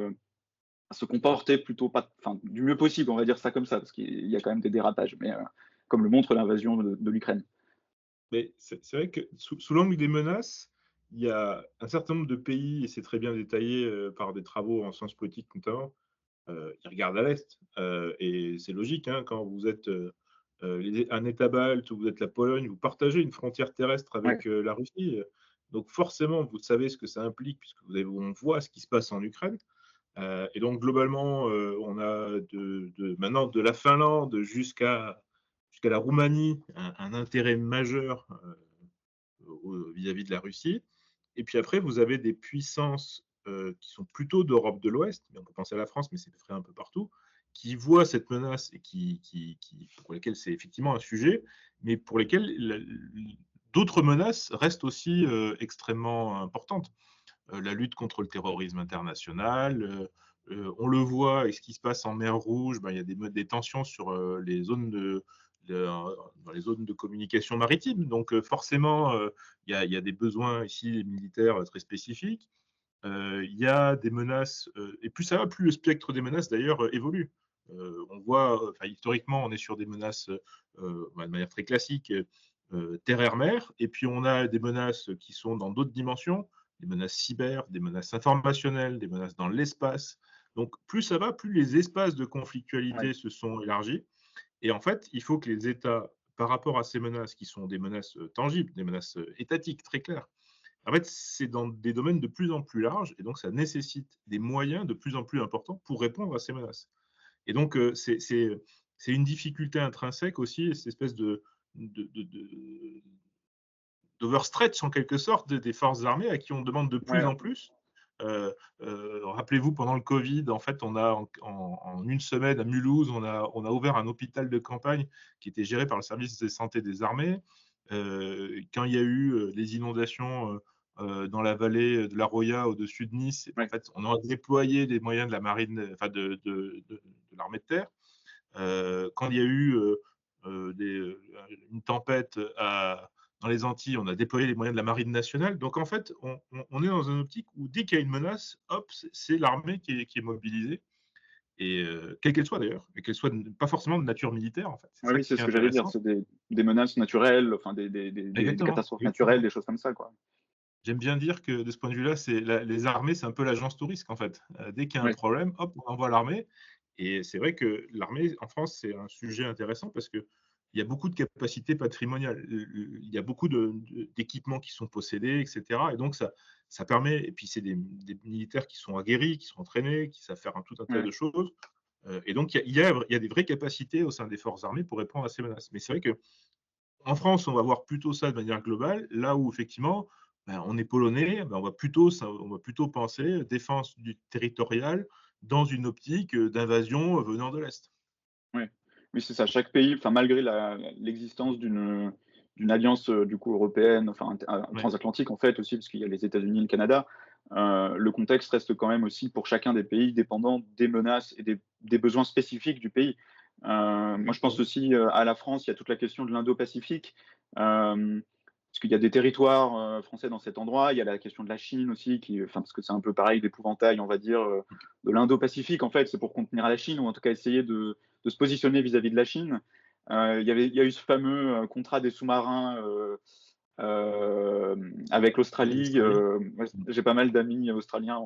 à se comporter plutôt pas, enfin, du mieux possible, on va dire ça comme ça, parce qu'il y a quand même des dérapages, mais comme le montre l'invasion de l'Ukraine. Mais c'est vrai que sous l'angle des menaces, il y a un certain nombre de pays, et c'est très bien détaillé par des travaux en sciences politiques notamment, ils regardent à l'Est. Et c'est logique, hein, quand vous êtes un État balte ou vous êtes la Pologne, vous partagez une frontière terrestre Ouais, avec la Russie. Donc forcément, vous savez ce que ça implique, puisque on voit ce qui se passe en Ukraine. Et donc globalement, on a maintenant de la Finlande jusqu'à la Roumanie un intérêt majeur vis-à-vis de la Russie. Et puis après, vous avez des puissances qui sont plutôt d'Europe de l'Ouest, mais on peut penser à la France, mais c'est vrai un peu partout, qui voient cette menace et pour lesquelles c'est effectivement un sujet, mais pour lesquelles d'autres menaces restent aussi extrêmement importantes. La lutte contre le terrorisme international, on le voit avec ce qui se passe en mer Rouge, ben, il y a des tensions sur dans les zones de communication maritime. Donc forcément, il y a des besoins ici militaires très spécifiques. Il y a des menaces, et plus ça va, plus le spectre des menaces d'ailleurs évolue. On voit, historiquement, on est sur des menaces de manière très classique, terre-air-mer, et puis on a des menaces qui sont dans d'autres dimensions, des menaces cyber, des menaces informationnelles, des menaces dans l'espace. Donc plus ça va, plus les espaces de ouais, conflictualité se sont élargis. Et en fait, il faut que les États, par rapport à ces menaces qui sont des menaces tangibles, des menaces étatiques très claires, en fait, c'est dans des domaines de plus en plus larges, et donc ça nécessite des moyens de plus en plus importants pour répondre à ces menaces. Et donc, c'est une difficulté intrinsèque aussi, cette espèce de, de, de, d'overstretch en quelque sorte des forces armées à qui on demande de plus ouais, en plus. Rappelez-vous, pendant le Covid, en fait, on a en une semaine à Mulhouse, on a ouvert un hôpital de campagne qui était géré par le service de santé des armées. Quand il y a eu les inondations dans la vallée de la Roya au-dessus de Nice, en ouais, fait, on a déployé des moyens de la marine, enfin de l'armée de terre. Quand il y a eu une tempête dans les Antilles, on a déployé les moyens de la Marine nationale. Donc en fait, on est dans une optique où dès qu'il y a une menace, hop, c'est l'armée qui est mobilisée, et quelle qu'elle soit d'ailleurs, et qu'elle soit pas forcément de nature militaire en fait. C'est ouais, ça oui, c'est qui est ce que j'allais dire, intéressant. c'est des menaces naturelles, enfin des Exactement, catastrophes naturelles, exactement. des choses comme ça, quoi. J'aime bien dire que de ce point de vue-là, les armées, c'est un peu l'agence touriste en fait. Dès qu'il y a un Ouais, problème, hop, on envoie l'armée. Et c'est vrai que l'armée en France, c'est un sujet intéressant parce que il y a beaucoup de capacités patrimoniales. Il y a beaucoup d'équipements qui sont possédés, etc. Et donc ça permet. Et puis c'est des militaires qui sont aguerris, qui sont entraînés, qui savent faire tout un tas ouais, de choses. Et donc il y a des vraies capacités au sein des forces armées pour répondre à ces menaces. Mais c'est vrai que en France, on va voir plutôt ça de manière globale, là où effectivement, ben, on est polonais, ben, on va plutôt penser défense du territorial dans une optique d'invasion venant de l'Est. ouais. Oui, c'est ça. Chaque pays, enfin malgré l'existence d'une alliance du coup européenne, enfin Ouais, transatlantique en fait aussi, parce qu'il y a les États-Unis et le Canada, le contexte reste quand même aussi pour chacun des pays dépendant des menaces et des besoins spécifiques du pays. Moi, je pense exactement. aussi à la France. Il y a toute la question de l'Indo-Pacifique. Parce qu'il y a des territoires français dans cet endroit. Il y a la question de la Chine aussi, enfin, parce que c'est un peu pareil, l'épouvantail, on va dire, de l'Indo-Pacifique. En fait, c'est pour contenir la Chine, ou en tout cas essayer de se positionner vis-à-vis de la Chine. Il y a eu ce fameux contrat des sous-marins avec Avec l'Australie. l'Australie. Moi, j'ai pas mal d'amis australiens,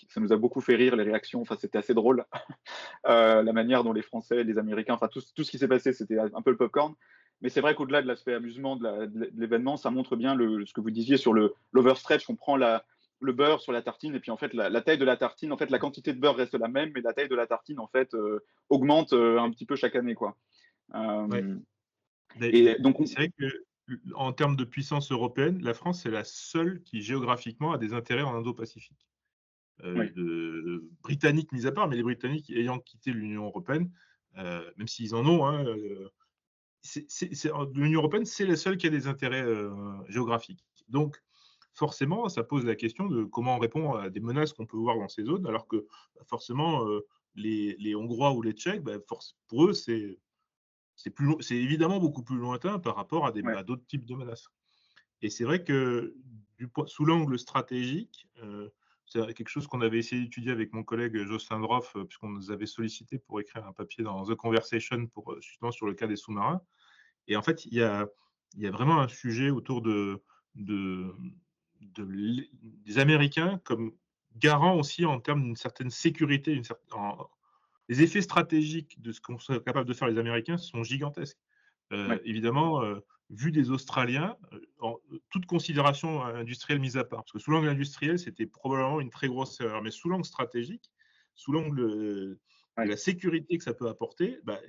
ça nous a beaucoup fait rire les réactions. Enfin, c'était assez drôle la manière dont les Français, les Américains, enfin tout ce qui s'est passé, c'était un peu le popcorn. Mais c'est vrai qu'au-delà de l'aspect amusement de l'événement, ça montre bien ce que vous disiez sur l'overstretch. On prend le beurre sur la tartine, et puis en fait, la taille de la tartine, en fait, la quantité de beurre reste la même, mais la taille de la tartine, en fait, augmente un Ouais, petit peu chaque année, quoi. ouais. Euh, Mais et donc, c'est vrai que en termes de puissance européenne, la France, c'est la seule qui géographiquement a des intérêts en Indo-Pacifique. oui, Britanniques mis à part, mais les Britanniques ayant quitté l'Union européenne, même s'ils en ont, hein, l'Union européenne, c'est la seule qui a des intérêts géographiques. Donc, forcément, ça pose la question de comment on répond à des menaces qu'on peut voir dans ces zones, alors que bah, forcément, les Hongrois ou les Tchèques, bah, pour eux, c'est évidemment beaucoup plus lointain par rapport ouais, à d'autres types de menaces. Et c'est vrai que sous l'angle stratégique, c'est quelque chose qu'on avait essayé d'étudier avec mon collègue Jocelyn Droff, puisqu'on nous avait sollicité pour écrire un papier dans The Conversation justement sur le cas des sous-marins. Et en fait, il y a vraiment un sujet autour de, des Américains comme garants aussi en termes d'une certaine sécurité, les effets stratégiques de ce qu'on serait capable de faire les Américains sont gigantesques. ouais, Évidemment, vu des Australiens, toute considération industrielle mise à part, parce que sous l'angle industriel, c'était probablement une très grosse erreur, mais sous l'angle stratégique, sous l'angle de ouais, la sécurité que ça peut apporter, bah,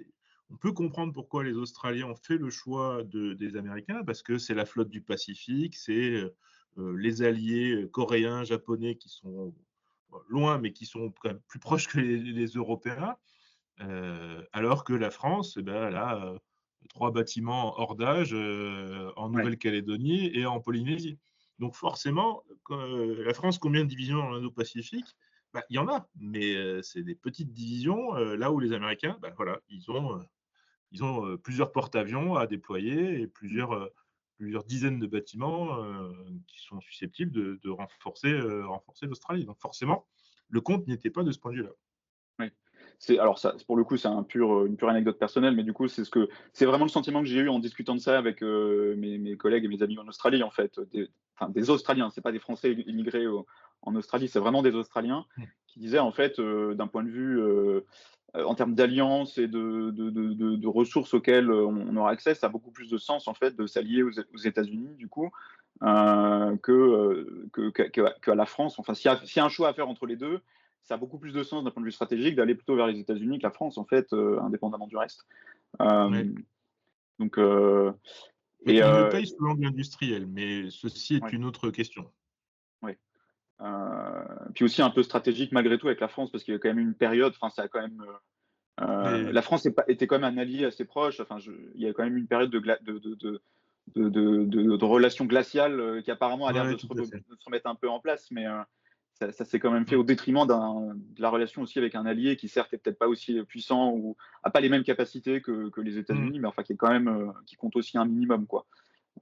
on peut comprendre pourquoi les Australiens ont fait le choix des Américains, parce que c'est la flotte du Pacifique, c'est les alliés coréens, japonais qui sont loin, mais qui sont quand même plus proches que les Européens. Alors que la France, eh ben, elle a 3 bâtiments hors d'âge en ouais. Nouvelle-Calédonie et en Polynésie. Donc forcément, la France, combien de divisions dans l'Indo-Pacifique? Bah, il y en a, mais c'est des petites divisions, là où les Américains, bah, voilà, ils ont plusieurs porte-avions à déployer et Mm. plusieurs dizaines de bâtiments qui sont susceptibles de renforcer l'Australie. Donc forcément, le compte n'y était pas de ce point de vue-là. Ouais. Alors ça, pour le coup, c'est une pure anecdote personnelle, mais du coup, c'est vraiment le sentiment que j'ai eu en discutant de ça avec mes collègues et mes amis en Australie, en fait, enfin, des Australiens, c'est pas des Français immigrés en Australie, c'est vraiment des Australiens Mmh. qui disaient, en fait, d'un point de vue en termes d'alliance et de ressources auxquelles on aura accès, ça a beaucoup plus de sens, en fait, de s'allier aux États-Unis, du coup, qu'à la France. Enfin, s'il y a un choix à faire entre les deux, ça a beaucoup plus de sens d'un point de vue stratégique d'aller plutôt vers les États-Unis que la France, en fait, indépendamment du reste. Ouais. Euh, donc, Mais et ils le payent sous l'angle industriel, mais ceci est ouais, une autre question. ouais. Puis aussi un peu stratégique malgré tout avec la France, parce qu'il y a quand même une période, enfin, ça a quand même. Mais La France était quand même un allié assez proche. Enfin, il y a quand même une période de relations glaciales qui apparemment a l'air ouais, tout à fait. de se remettre un peu en place, mais ça s'est quand même fait Mmh. au détriment de la relation aussi avec un allié qui certes est peut-être pas aussi puissant ou a pas les mêmes capacités que les Mmh. États-Unis, mais enfin qui est quand même qui compte aussi un minimum, quoi.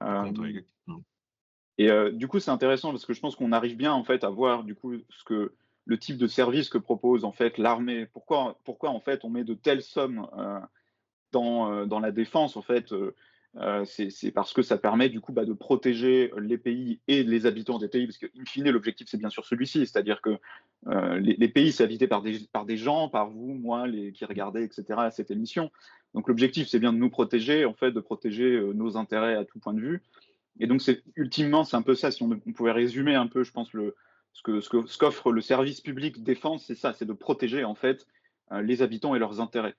Qui Euh, compte, ouais, exactement. et du coup, c'est intéressant parce que je pense qu'on arrive bien en fait à voir du coup le type de service que propose en fait l'armée. Pourquoi en fait on met de telles sommes dans la défense, en fait, c'est parce que ça permet du coup de protéger les pays et les habitants des pays, parce que in fine, l'objectif c'est bien sûr celui-ci, c'est-à-dire que les pays c'est habité par des gens, par vous, moi, qui regardez, etc. cette émission. Donc l'objectif c'est bien de nous protéger, en fait, de protéger nos intérêts à tout point de vue. Et donc ultimement c'est un peu ça, si on pouvait résumer un peu, je pense ce qu'offre le service public défense, c'est ça, c'est de protéger en fait les habitants et leurs intérêts.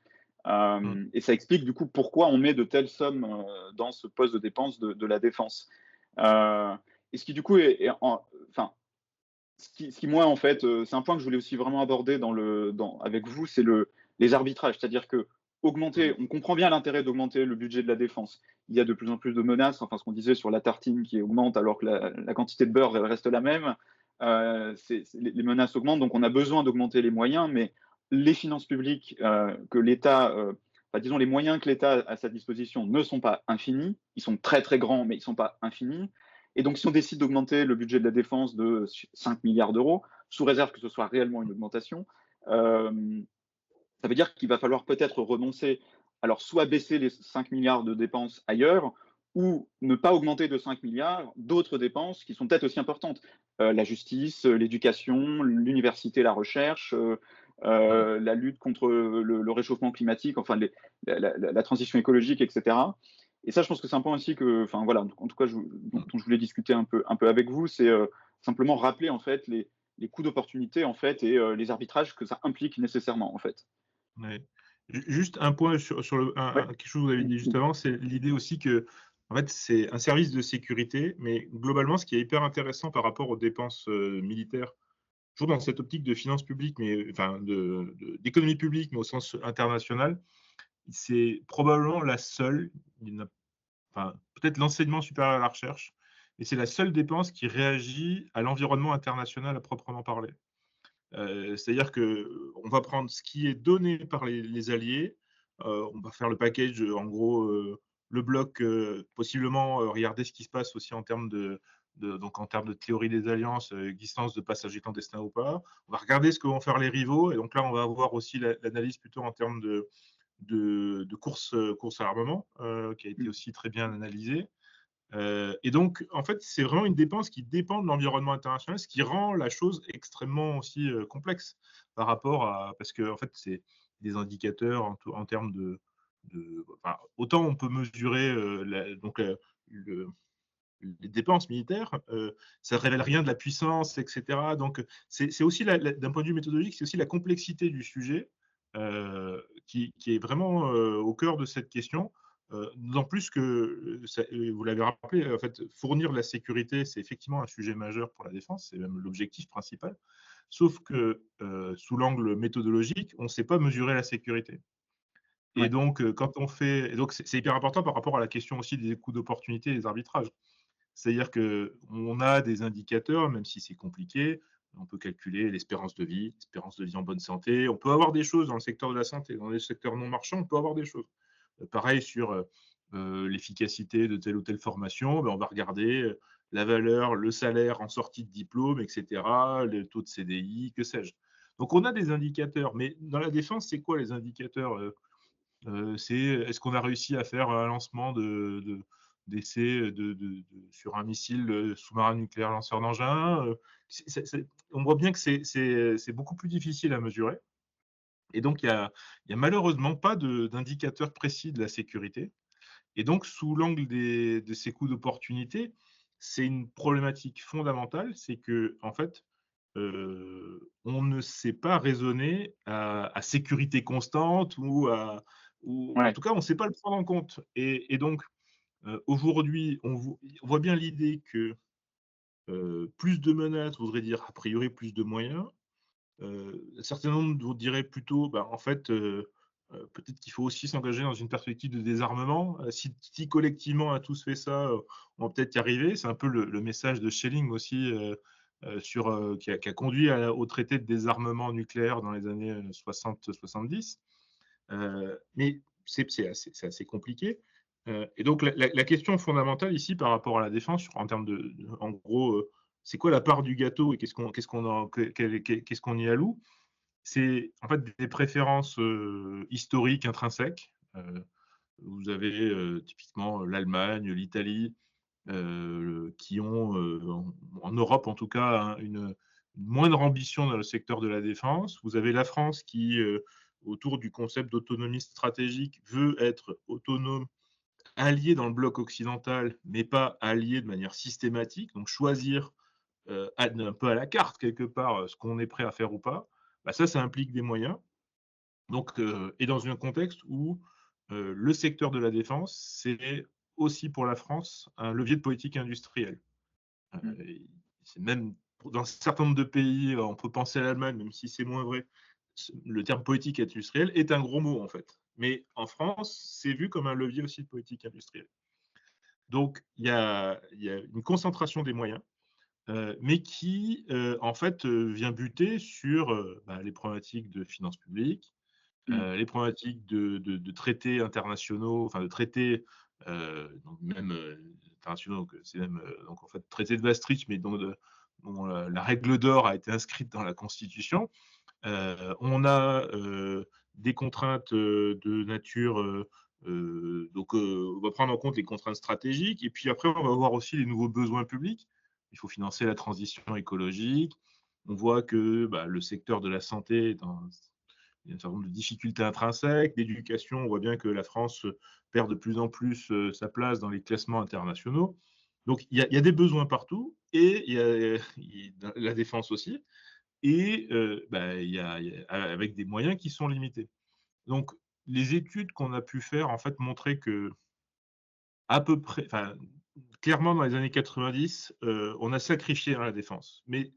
Mmh. Et ça explique du coup pourquoi on met de telles sommes dans ce poste de dépense de la défense. Euh, et ce qui du coup enfin, ce qui moi en fait, c'est un point que je voulais aussi vraiment aborder avec vous, c'est les arbitrages, c'est-à-dire que Mmh. on comprend bien l'intérêt d'augmenter le budget de la défense. Il y a de plus en plus de menaces, enfin ce qu'on disait sur la tartine qui augmente alors que la quantité de beurre reste la même. Les menaces augmentent, donc on a besoin d'augmenter les moyens, mais les finances publiques que l'État, enfin, disons les moyens que l'État a à sa disposition ne sont pas infinis, ils sont très très grands, mais ils ne sont pas infinis. Et donc, si on décide d'augmenter le budget de la défense de 5 milliards d'euros, sous réserve que ce soit réellement une augmentation, ça veut dire qu'il va falloir peut-être renoncer, alors soit baisser les 5 milliards de dépenses ailleurs, ou ne pas augmenter de 5 milliards d'autres dépenses qui sont peut-être aussi importantes. La justice, l'éducation, l'université, la recherche, Mmh. la lutte contre le réchauffement climatique, enfin la transition écologique, etc. Et ça, je pense que c'est un point aussi que, enfin voilà, en tout cas, dont je voulais discuter un peu avec vous, simplement rappeler en fait les coûts d'opportunité en fait et les arbitrages que ça implique nécessairement en fait. Ouais. Juste un point sur Ouais. quelque chose que vous avez dit juste avant, c'est l'idée aussi que, en fait, c'est un service de sécurité, mais globalement, ce qui est hyper intéressant par rapport aux dépenses militaires, toujours dans cette optique de finances publiques, mais enfin d'économie publique, mais au sens international, c'est probablement la seule, enfin, peut-être l'enseignement supérieur à la recherche, et c'est la seule dépense qui réagit à l'environnement international à proprement parler. C'est-à-dire qu'on va prendre ce qui est donné par les alliés, on va faire le package, en gros, le bloc, possiblement regarder ce qui se passe aussi en termes donc en termes de théorie des alliances, existence de passagers clandestins ou pas. On va regarder ce que vont faire les rivaux, et donc là, on va avoir aussi l'analyse plutôt en termes de course à l'armement, qui a été aussi très bien analysée. Et donc, en fait, c'est vraiment une dépense qui dépend de l'environnement international, ce qui rend la chose extrêmement aussi complexe par rapport à, parce que en fait, c'est des indicateurs en termes enfin, autant on peut mesurer donc les dépenses militaires, ça ne révèle rien de la puissance, etc. Donc, c'est aussi, d'un point de vue méthodologique, c'est aussi la complexité du sujet qui est vraiment au cœur de cette question. D'autant plus que, vous l'avez rappelé, en fait, fournir de la sécurité, c'est effectivement un sujet majeur pour la défense, c'est même l'objectif principal. Sauf que, sous l'angle méthodologique, on ne sait pas mesurer la sécurité. Et Ouais. donc, quand on fait, et donc c'est hyper important par rapport à la question aussi des coûts d'opportunité et des arbitrages. C'est-à-dire qu'on a des indicateurs, même si c'est compliqué, on peut calculer l'espérance de vie en bonne santé. On peut avoir des choses dans le secteur de la santé, dans les secteurs non marchands, on peut avoir des choses. Pareil sur l'efficacité de telle ou telle formation, ben on va regarder la valeur, le salaire en sortie de diplôme, etc., le taux de CDI, que sais-je. Donc on a des indicateurs, mais dans la défense, c'est quoi les indicateurs? C'est est-ce qu'on a réussi à faire un lancement d'essai sur un missile sous-marin nucléaire lanceur d'engin? On voit bien que c'est beaucoup plus difficile à mesurer. Et donc, il y a malheureusement pas d'indicateur précis de la sécurité. Et donc, sous l'angle de ces coûts d'opportunité, c'est une problématique fondamentale, c'est que en fait, on ne sait pas raisonner à sécurité constante ou en Ouais. tout cas, on ne sait pas le prendre en compte. Et donc, aujourd'hui, on voit bien l'idée que plus de menaces voudrait dire a priori plus de moyens. Un certain nombre vous diraient plutôt, bah, en fait, peut-être qu'il faut aussi s'engager dans une perspective de désarmement. Si collectivement on a tous fait ça, on va peut-être y arriver. C'est un peu le message de Schelling aussi, qui a conduit au traité de désarmement nucléaire dans les années 60-70. Mais c'est assez compliqué. Et donc la question fondamentale ici par rapport à la défense, en termes en gros, c'est quoi la part du gâteau et qu'est-ce qu'on y alloue? C'est en fait des préférences historiques intrinsèques. Vous avez typiquement l'Allemagne, l'Italie, qui ont, en Europe en tout cas, hein, une moindre ambition dans le secteur de la défense. Vous avez la France qui, autour du concept d'autonomie stratégique, veut être autonome, allié dans le bloc occidental, mais pas allié de manière systématique, donc choisir un peu à la carte quelque part ce qu'on est prêt à faire ou pas. Bah ça implique des moyens. Donc, et dans un contexte où le secteur de la défense, c'est aussi pour la France un levier de politique industrielle. Mm. C'est même dans un certain nombre de pays, on peut penser à l'Allemagne, même si c'est moins vrai, le terme politique industrielle est un gros mot en fait. Mais en France, c'est vu comme un levier aussi de politique industrielle. Donc, il y a une concentration des moyens, mais qui, en fait, vient buter sur bah, les problématiques de finances publiques, Mm. les problématiques de traités internationaux, enfin de traités, donc même internationaux, donc c'est même donc en fait traité de Maastricht, mais dont la règle d'or a été inscrite dans la Constitution. On a des contraintes de nature, donc on va prendre en compte les contraintes stratégiques, et puis après on va voir aussi les nouveaux besoins publics. Il faut financer la transition écologique. On voit que bah, le secteur de la santé il y a un certain nombre de difficultés intrinsèques. L'éducation, on voit bien que la France perd de plus en plus sa place dans les classements internationaux. Donc il y a des besoins partout et il y a la défense aussi et avec des moyens qui sont limités. Donc les études qu'on a pu faire, en fait, montraient que à peu près clairement dans les années 90, on a sacrifié dans la défense. Mais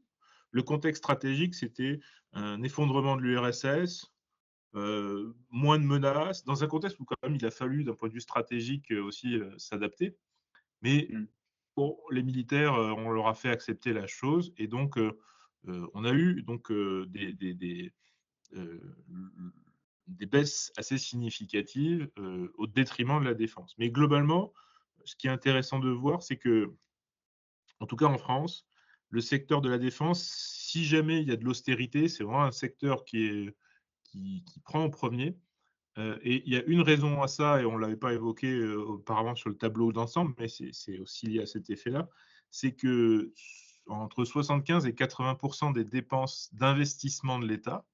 le contexte stratégique, c'était un effondrement de l'URSS, moins de menaces, dans un contexte où quand même il a fallu, d'un point de vue stratégique, aussi, s'adapter. Mais Mmh. bon, les militaires, on leur a fait accepter la chose et donc on a eu donc heu, des baisses assez significatives, au détriment de la défense. Mais globalement, ce qui est intéressant de voir, c'est que, en tout cas en France, le secteur de la défense, si jamais il y a de l'austérité, c'est vraiment un secteur qui prend en premier. Et il y a une raison à ça et on ne l'avait pas évoqué, auparavant sur le tableau d'ensemble, mais c'est aussi lié à cet effet-là. C'est que entre 75 et 80 des dépenses d'investissement de l'État,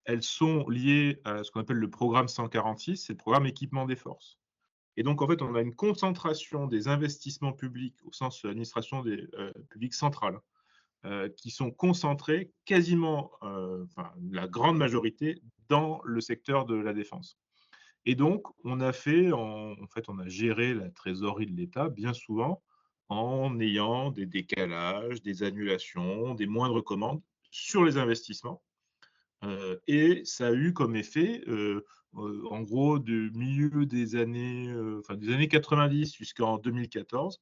elles sont liées à ce qu'on appelle le programme 146, c'est le programme équipement des forces. Et donc en fait, on a une concentration des investissements publics au sens de l'administration des publique centrale, qui sont concentrés quasiment, la grande majorité dans le secteur de la défense. Et donc, on a géré la trésorerie de l'État bien souvent en ayant des décalages, des annulations, des moindres commandes sur les investissements. Et ça a eu comme effet, en gros, du milieu des années, des années 90 jusqu'en 2014,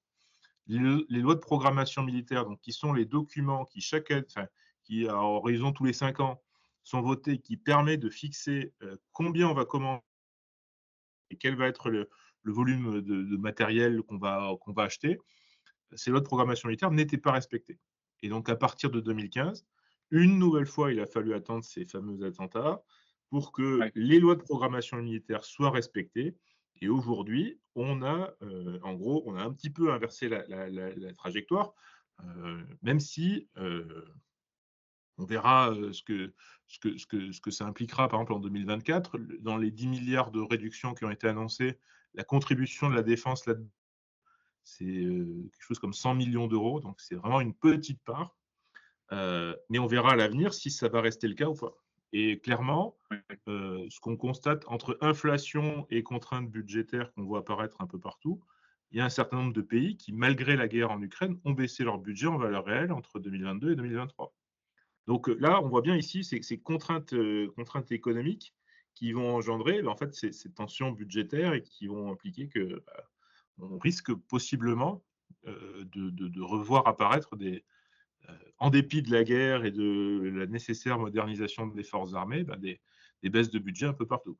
les lois de programmation militaire, donc qui sont les documents qui chaque année, qui à horizon tous les 5 ans sont votés, qui permet de fixer, combien on va commander et quel va être le volume de matériel qu'on va acheter, ces lois de programmation militaire n'étaient pas respectées. Et donc à partir de 2015, une nouvelle fois, il a fallu attendre ces fameux attentats pour que Ouais. les lois de programmation militaire soient respectées. Et aujourd'hui, en gros, on a un petit peu inversé la trajectoire, même si on verra ce que ça impliquera, par exemple, en 2024. Dans les 10 milliards de réductions qui ont été annoncées, la contribution de la défense là, c'est quelque chose comme 100 millions d'euros, donc c'est vraiment une petite part. Mais on verra à l'avenir si ça va rester le cas ou pas. Et clairement, Ouais. ce qu'on constate entre inflation et contraintes budgétaires qu'on voit apparaître un peu partout, il y a un certain nombre de pays qui, malgré la guerre en Ukraine, ont baissé leur budget en valeur réelle entre 2022 et 2023. Donc là, on voit bien ici ces contraintes économiques qui vont engendrer, en fait, ces tensions budgétaires et qui vont impliquer que, on risque possiblement, de revoir apparaître en dépit de la guerre et de la nécessaire modernisation des forces armées, des baisses de budget un peu partout.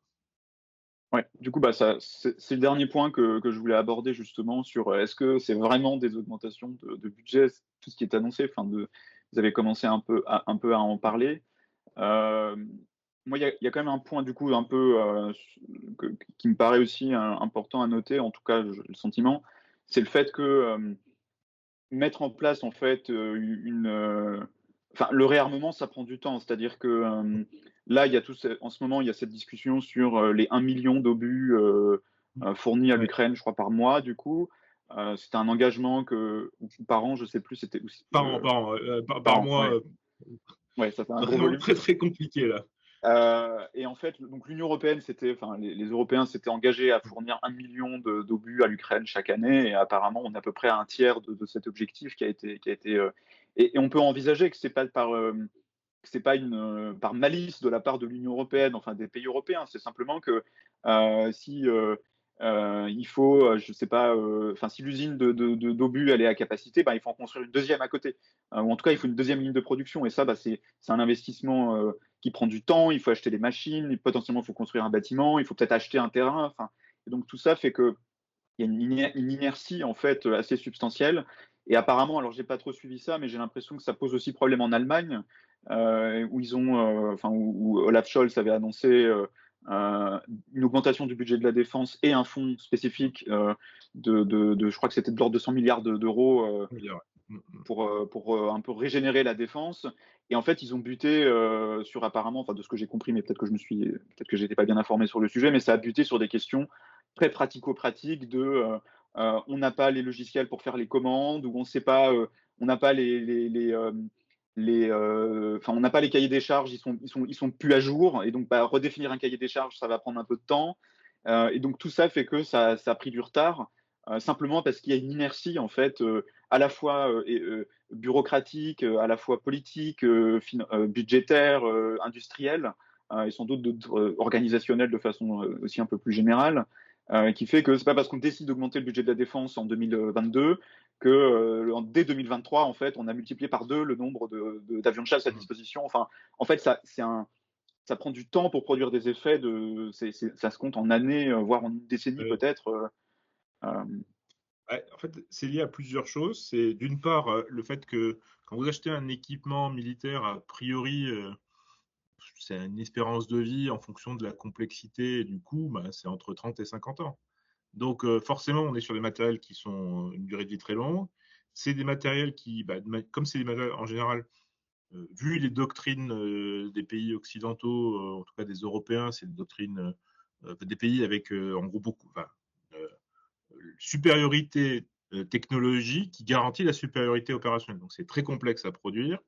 Ouais, du coup, bah, ça c'est le dernier point que je voulais aborder justement sur, est-ce que c'est vraiment des augmentations de budget, tout ce qui est annoncé? Vous avez commencé un peu à en parler. Hem, Moi, il y a quand même un point du coup un peu, qui me paraît aussi important à noter, en tout cas, je le sentiment, c'est le fait que, mettre en place en fait, le réarmement, ça prend du temps. C'est-à-dire que, là, il y a en ce moment, il y a cette discussion sur, les 1 million d'obus, fournis à Ouais, l'Ukraine, je crois par mois du coup. C'était un engagement ou par an, je sais plus, c'était aussi, par par an, mois, ouais. Ouais, ça fait un gros vraiment volume. très, très compliqué là. Et en fait, donc l'Union européenne, les Européens s'étaient engagés à fournir 1 million d'obus à l'Ukraine chaque année et apparemment, on est à peu près à un tiers de cet objectif et on peut envisager que c'est pas par malice de la part de l'Union européenne, enfin des pays européens. C'est simplement que, si, il faut, je sais pas, si l'usine d'obus elle est à capacité, bah, il faut en construire une deuxième à côté. Ou en tout cas, il faut une deuxième ligne de production et ça, bah, c'est un investissement, qui prend du temps. Il faut acheter des machines, potentiellement, il faut construire un bâtiment, il faut peut-être acheter un terrain, et donc tout ça fait qu'il y a une inertie, en fait, assez substantielle et apparemment, alors j'ai pas trop suivi ça, mais j'ai l'impression que ça pose aussi problème en Allemagne, où ils ont, où Olaf Scholz avait annoncé, une augmentation du budget de la défense et un fonds spécifique, je crois que c'était de l'ordre de 100 milliards d'euros, Ouais. Mmh mh. pour un peu régénérer la défense. Et en fait, ils ont buté sur apparemment, enfin de ce que j'ai compris, mais peut-être que j'étais pas bien informé sur le sujet, mais ça a buté sur des questions très pratico-pratiques de on n'a pas les logiciels pour faire les commandes, ou on sait pas, on n'a pas enfin, on n'a pas les cahiers des charges, ils sont plus à jour, et donc bah, redéfinir un cahier des charges, ça va prendre un peu de temps. Et donc tout ça fait que ça a pris du retard, simplement parce qu'il y a une inertie en fait, à la fois bureaucratique, à la fois politique, budgétaire, industrielle, et sans doute organisationnelle de façon aussi un peu plus générale, qui fait que c'est pas parce qu'on décide d'augmenter le budget de la défense en 2022 que dès 2023 en fait on a multiplié par 2 le nombre d'avions de chasse à disposition. Enfin, en fait ça prend du temps pour produire des effets, ça se compte en années, voire en une décennie Euh, peut-être. Euh, Ouais, en fait, c'est lié à plusieurs choses. C'est d'une part le fait que quand vous achetez un équipement militaire, a priori, c'est une espérance de vie en fonction de la complexité et du coût, bah, c'est entre 30 et 50 ans. Donc forcément, on est sur des matériels qui sont une durée de vie très longue. C'est des matériels qui, bah, comme c'est des matériels en général, vu les doctrines des pays occidentaux, en tout cas des Européens, c'est des doctrines des pays avec en gros beaucoup, enfin, euh, supériorité technologique qui garantit la supériorité opérationnelle. Donc c'est très complexe à produire.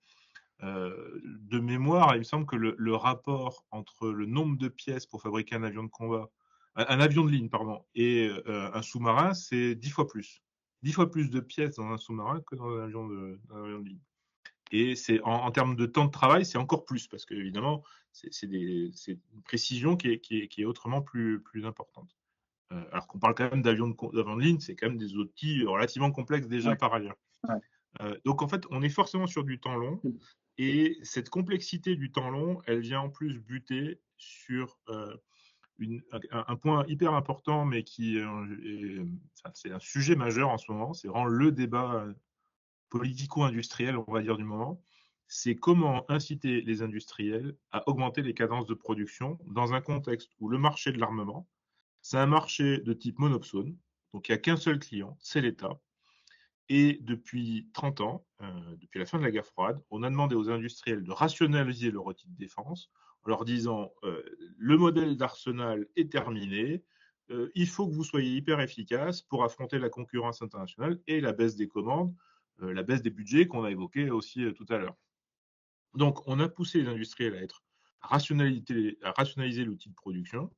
De mémoire, il me semble que le rapport entre le nombre de pièces pour fabriquer un avion de combat, un avion de ligne, pardon, et un sous-marin, c'est 10 fois plus. 10 fois plus de pièces dans un sous-marin que dans un avion de ligne. Et c'est en termes de temps de travail, c'est encore plus, parce que évidemment, c'est une précision qui est autrement plus importante. Alors qu'on parle quand même d'avions de ligne, c'est quand même des outils relativement complexes déjà ouais, par ailleurs. ouais. Donc en fait, on est forcément sur du temps long, et cette complexité du temps long, elle vient en plus buter sur un point hyper important, mais enfin, c'est un sujet majeur en ce moment, c'est vraiment le débat politico-industriel, on va dire, du moment. C'est comment inciter les industriels à augmenter les cadences de production dans un contexte où le marché de l'armement, c'est un marché de type monopsone, donc il n'y a qu'un seul client, c'est l'État. Et depuis 30 ans, depuis la fin de la guerre froide, on a demandé aux industriels de rationaliser leur outil de défense en leur disant le modèle d'arsenal est terminé, il faut que vous soyez hyper efficace pour affronter la concurrence internationale et la baisse des commandes, la baisse des budgets qu'on a évoqué aussi tout à l'heure. Donc on a poussé les industriels à rationaliser l'outil de production.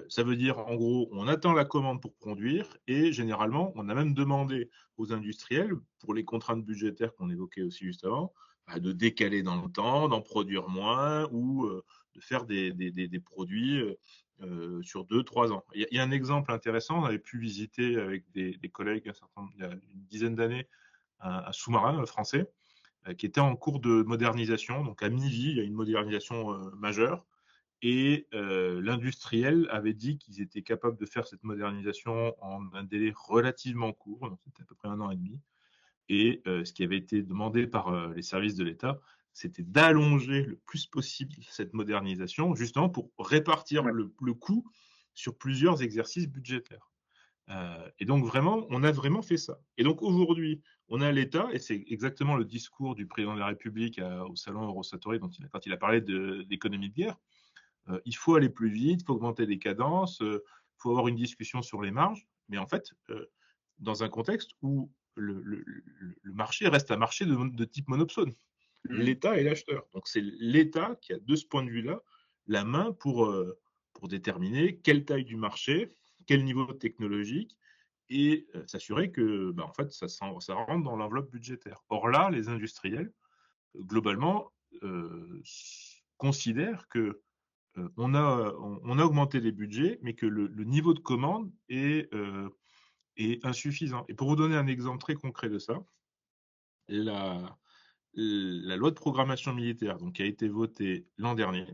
Ça veut dire, en gros, on attend la commande pour produire et généralement, on a même demandé aux industriels, pour les contraintes budgétaires qu'on évoquait aussi juste avant, bah, de décaler dans le temps, d'en produire moins ou de faire des produits sur 2, 3 ans. Il y a un exemple intéressant, on avait pu visiter avec des collègues il y a une dizaine d'années un sous-marin français qui était en cours de modernisation. Donc à Mivy, il y a une modernisation majeure. Et l'industriel avait dit qu'ils étaient capables de faire cette modernisation en un délai relativement court, donc c'était à peu près 1 an et demi. Et ce qui avait été demandé par les services de l'État, c'était d'allonger le plus possible cette modernisation, justement pour répartir Ouais. le coût sur plusieurs exercices budgétaires. Et donc vraiment, on a vraiment fait ça. Et donc aujourd'hui, on a l'État, et c'est exactement le discours du président de la République au salon Eurosatory quand il a parlé d'économie de guerre. Il faut aller plus vite, il faut augmenter les cadences, il faut avoir une discussion sur les marges, mais en fait, dans un contexte où le marché reste un marché de type monopsone. Mhm. L'État est l'acheteur. Donc c'est l'État qui a, de ce point de vue-là, la main pour déterminer quelle taille du marché, quel niveau technologique, et s'assurer que bah, en fait, ça rentre dans l'enveloppe budgétaire. Or là, les industriels, globalement, considèrent que on a augmenté les budgets, mais que le niveau de commande est insuffisant. Et pour vous donner un exemple très concret de ça, la, la loi de programmation militaire, donc, qui a été votée l'an dernier,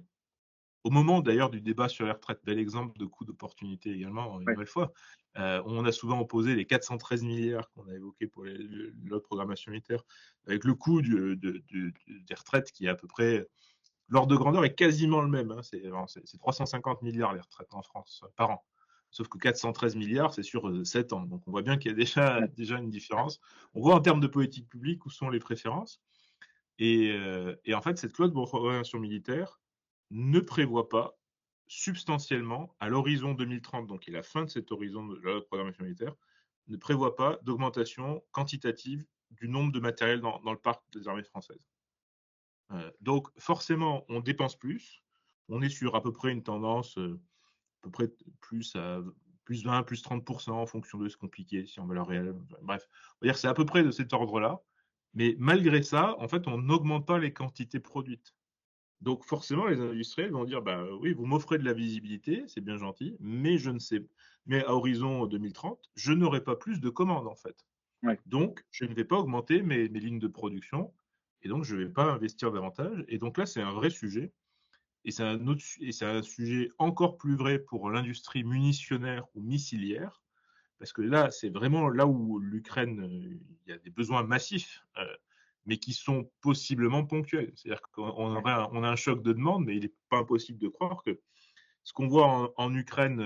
au moment d'ailleurs du débat sur les retraites, bel exemple de coût d'opportunité également, une Ouais. nouvelle fois, on a souvent opposé les 413 milliards qu'on a évoqués pour la loi de programmation militaire avec le coût des retraites qui est à peu près. L'ordre de grandeur est quasiment le même, hein. C'est 350 milliards les retraites en France par an. Sauf que 413 milliards, c'est sur 7 ans. Donc on voit bien qu'il y a Ouais. déjà une différence. On voit en termes de politique publique où sont les préférences. Et en fait, cette loi de programmation militaire ne prévoit pas substantiellement, à l'horizon 2030, donc qui est la fin de cet horizon de la loi de programmation militaire, ne prévoit pas d'augmentation quantitative du nombre de matériel dans le parc des armées françaises. Donc forcément, on dépense plus. On est sur à peu près une tendance, à peu près plus à plus 20, plus 30% en fonction de ce compliqué, si en valeur réelle. Bref, on va dire que c'est à peu près de cet ordre-là. Mais malgré ça, en fait, on n'augmente pas les quantités produites. Donc forcément, les industriels vont dire, bah oui, vous m'offrez de la visibilité, c'est bien gentil, mais je ne sais, mais à horizon 2030, je n'aurai pas plus de commandes en fait. Ouais. Donc, je ne vais pas augmenter mes lignes de production, et donc je ne vais pas investir davantage. Et donc là, c'est un vrai sujet, et c'est un sujet encore plus vrai pour l'industrie munitionnaire ou missilière, parce que là, c'est vraiment là où l'Ukraine, il y a des besoins massifs, mais qui sont possiblement ponctuels. C'est-à-dire qu'on on a un choc de demande, mais il n'est pas impossible de croire que ce qu'on voit en Ukraine,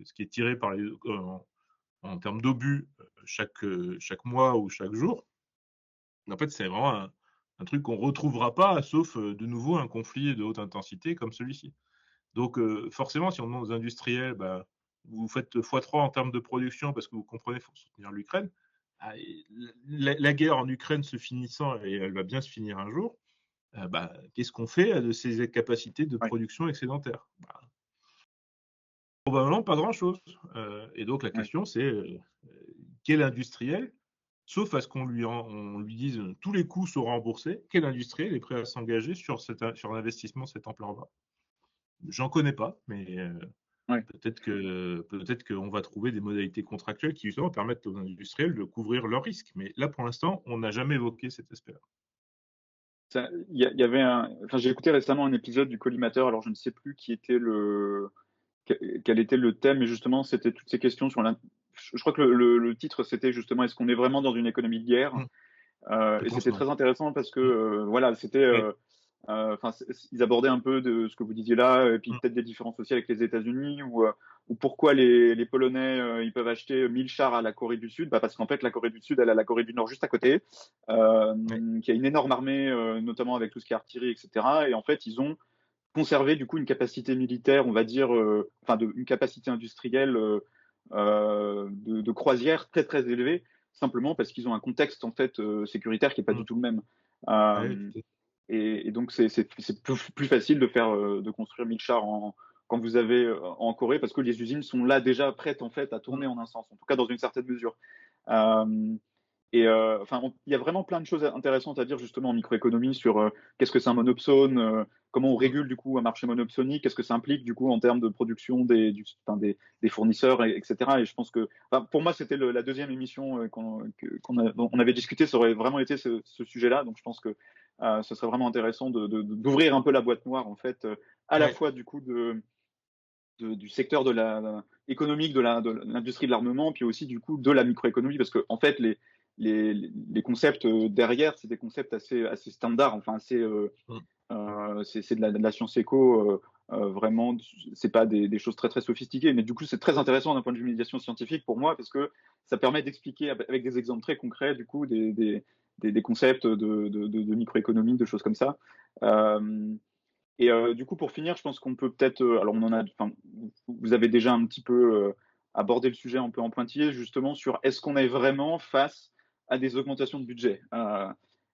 ce qui est tiré par en termes d'obus chaque mois ou chaque jour, en fait, c'est vraiment un truc qu'on ne retrouvera pas, sauf de nouveau un conflit de haute intensité comme celui-ci. Donc, forcément, si on demande aux industriels, bah, vous faites x3 en termes de production parce que vous comprenez, il faut soutenir l'Ukraine. Ah, la guerre en Ukraine se finissant, et elle va bien se finir un jour, bah, qu'est-ce qu'on fait de ces capacités de Ouais. production excédentaires? Bah, probablement pas grand-chose. Et donc la Ouais. question c'est quel industriel, sauf à ce on lui dise tous les coûts sont remboursés, quel industriel est prêt à s'engager sur un investissement de cette ampleur-là? J'en connais pas, mais Ouais. peut-être qu'on va trouver des modalités contractuelles qui justement permettent aux industriels de couvrir leurs risques. Mais là, pour l'instant, on n'a jamais évoqué cet aspect-là. Il y avait enfin, j'ai écouté récemment un épisode du Collimateur, alors je ne sais plus quel était le thème, mais justement, c'était toutes ces questions sur je crois que le titre, c'était justement, est-ce qu'on est vraiment dans une économie de guerre? Je Et pense c'était non. très intéressant parce que, Mm. voilà, c'était, Ouais. enfin, ils abordaient un peu de ce que vous disiez là, et puis Mm. peut-être des différences aussi avec les États-Unis, ou pourquoi les Polonais, ils peuvent acheter 1000 chars à la Corée du Sud, bah parce qu'en fait, la Corée du Sud, elle a la Corée du Nord juste à côté, Ouais. qui a une énorme armée, notamment avec tout ce qui est artillerie, etc. Et en fait, ils ont conservé du coup une capacité militaire, on va dire, enfin, une capacité industrielle de croisière très très élevée, simplement parce qu'ils ont un contexte en fait sécuritaire qui est pas du Mm. tout le même. Ouais, Euh, tout à fait. et donc c'est plus facile de faire de construire 1000 chars quand vous avez en Corée parce que les usines sont là déjà prêtes en fait à Mm. tourner en un sens, en tout cas dans une certaine mesure. Euh, enfin, il y a vraiment plein de choses intéressantes à dire justement en microéconomie sur qu'est-ce que c'est un monopsone, comment on Mm. régule du coup un marché monopsonique, qu'est-ce que ça implique du coup en termes de production des fournisseurs, etc. Et je pense que, enfin, pour moi, c'était la deuxième émission dont on avait discuté, ça aurait vraiment été ce sujet-là. Donc, je pense que ce serait vraiment intéressant d'ouvrir un peu la boîte noire en fait, à la Ouais. fois du coup du secteur économique de l'industrie de l'armement, puis aussi du coup de la microéconomie, parce que en fait les concepts derrière, c'est des concepts assez standards, enfin assez Mm. c'est de la science éco, vraiment, c'est pas des choses très très sophistiquées, mais du coup c'est très intéressant d'un point de vue médiation scientifique pour moi parce que ça permet d'expliquer avec des exemples très concrets du coup des concepts de microéconomie, de choses comme ça. Euh, du coup, pour finir, je pense qu'on peut peut-être, alors on en a, enfin, vous avez déjà un petit peu abordé le sujet un peu en pointillé, justement sur est-ce qu'on est vraiment face à des augmentations de budget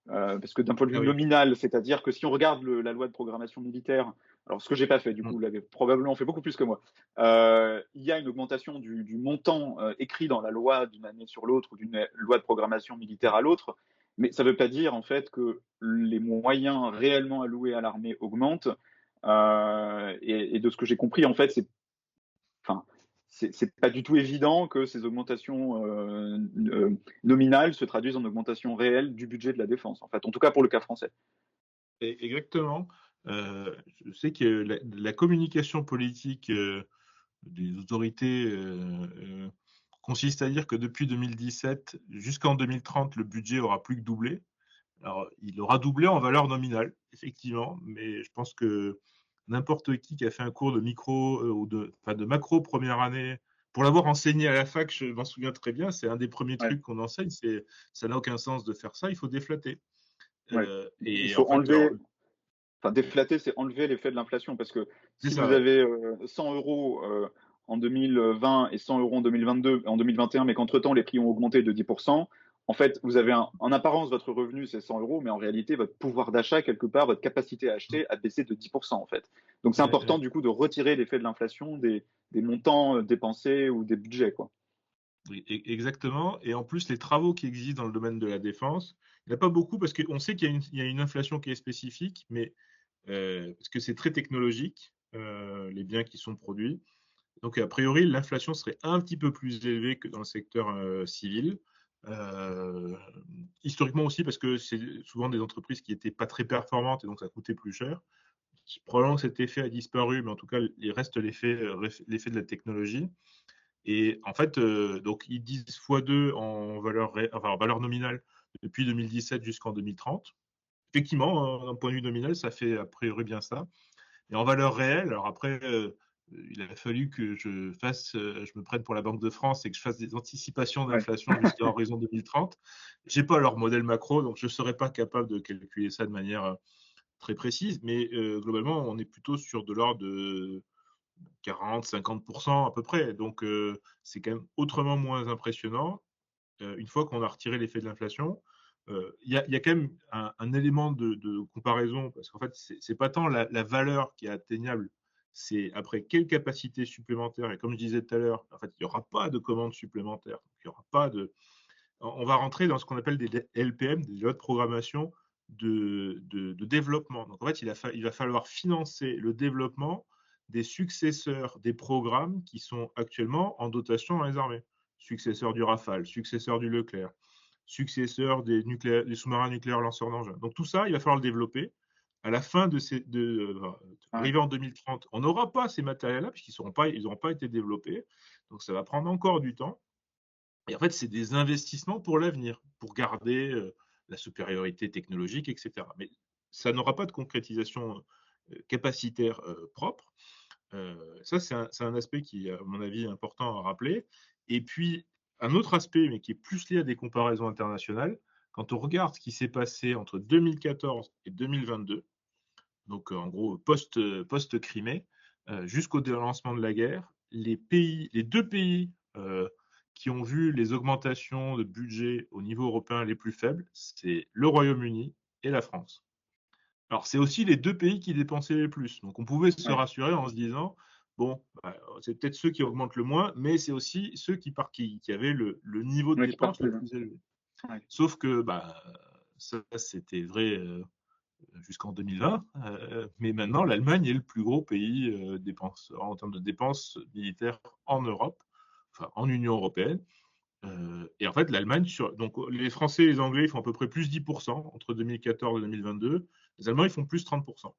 parce que d'un point de Ah vue oui. nominal, c'est-à-dire que si on regarde la loi de programmation militaire, alors ce que j'ai pas fait, du coup, Mm. vous l'avez probablement fait beaucoup plus que moi, il y a une augmentation du montant écrit dans la loi d'une année sur l'autre ou d'une loi de programmation militaire à l'autre, mais ça ne veut pas dire en fait que les moyens réellement alloués à l'armée augmentent. Et de ce que j'ai compris, en fait, enfin, c'est pas du tout évident que ces augmentations nominales se traduisent en augmentation réelle du budget de la défense. En fait, en tout cas pour le cas français. Exactement. Je sais que la communication politique des autorités consiste à dire que depuis 2017 jusqu'en 2030, le budget aura plus que doublé. Alors, il aura doublé en valeur nominale, effectivement, mais je pense que n'importe qui a fait un cours de micro ou enfin de macro première année, pour l'avoir enseigné à la fac, je m'en souviens très bien, c'est un des premiers Ouais, trucs qu'on enseigne, c'est ça n'a aucun sens de faire ça, il faut déflater. ouais. Il Et en faut fait, alors, enlever, enfin déflater, c'est enlever l'effet de l'inflation parce que c'est si vous ça, ouais. avez 100 euros en 2020 et 100 euros en 2022, en 2021, mais qu'entre-temps, les prix ont augmenté de 10%, en fait, vous avez en apparence, votre revenu, c'est 100 euros, mais en réalité, votre pouvoir d'achat, quelque part, votre capacité à acheter a baissé de 10%, en fait. Donc, c'est important, du coup, de retirer l'effet de l'inflation des montants dépensés ou des budgets, quoi. Oui, exactement. Et en plus, les travaux qui existent dans le domaine de la défense, il n'y en a pas beaucoup parce qu'on sait il y a une inflation qui est spécifique, mais parce que c'est très technologique, les biens qui sont produits. Donc, a priori, l'inflation serait un petit peu plus élevée que dans le secteur civil. Euh, Historiquement aussi, parce que c'est souvent des entreprises qui n'étaient pas très performantes et donc ça coûtait plus cher. Probablement que cet effet a disparu, mais en tout cas, il reste l'effet de la technologie. Et en fait, donc ils disent x2 en valeur nominale depuis 2017 jusqu'en 2030. Effectivement, d'un point de vue nominal, ça fait a priori bien ça. Et en valeur réelle, alors après, il a fallu que je me prenne pour la Banque de France et que je fasse des anticipations Ouais. d'inflation jusqu'à horizon 2030. J'ai pas leur modèle macro, donc je ne serais pas capable de calculer ça de manière très précise. Mais globalement, on est plutôt sur de l'ordre de 40-50% à peu près. Donc, c'est quand même autrement moins impressionnant une fois qu'on a retiré l'effet de l'inflation. Il y a quand même un élément de comparaison, parce qu'en fait, c'est pas tant la valeur qui est atteignable, c'est après quelle capacité supplémentaire. Et comme je disais tout à l'heure, en fait, il n'y aura pas de commandes supplémentaires. Il y aura pas de. On va rentrer dans ce qu'on appelle des LPM, des lois de programmation de développement. Donc en fait, il va falloir financer le développement des successeurs des programmes qui sont actuellement en dotation dans les armées. Successeur du Rafale, successeur du Leclerc, successeur des sous-marins nucléaires lanceurs d'engins. Donc tout ça, il va falloir le développer. À la fin Ouais. arrivé en 2030, on n'aura pas ces matériels-là puisqu'ils n'auront pas été développés. Donc ça va prendre encore du temps. Et en fait, c'est des investissements pour l'avenir, pour garder la supériorité technologique, etc. Mais ça n'aura pas de concrétisation capacitaire propre. Ça, c'est un aspect qui est, à mon avis, important à rappeler. Et puis, un autre aspect, mais qui est plus lié à des comparaisons internationales, quand on regarde ce qui s'est passé entre 2014 et 2022, donc en gros post-Crimée, jusqu'au lancement de la guerre, les deux pays qui ont vu les augmentations de budget au niveau européen les plus faibles, c'est le Royaume-Uni et la France. Alors, c'est aussi les deux pays qui dépensaient le plus. Donc, on pouvait se Ouais. rassurer en se disant, bon, bah, c'est peut-être ceux qui augmentent le moins, mais c'est aussi ceux qui avaient le niveau de Ouais, qui dépense partent. le plus élevé. Ouais. Sauf que bah, ça, c'était vrai jusqu'en 2020, mais maintenant, l'Allemagne est le plus gros pays en termes de dépenses militaires en Europe, enfin en Union européenne. Et en fait, l'Allemagne, donc les Français et les Anglais font à peu près plus 10% entre 2014 et 2022. Les Allemands, ils font plus 30%.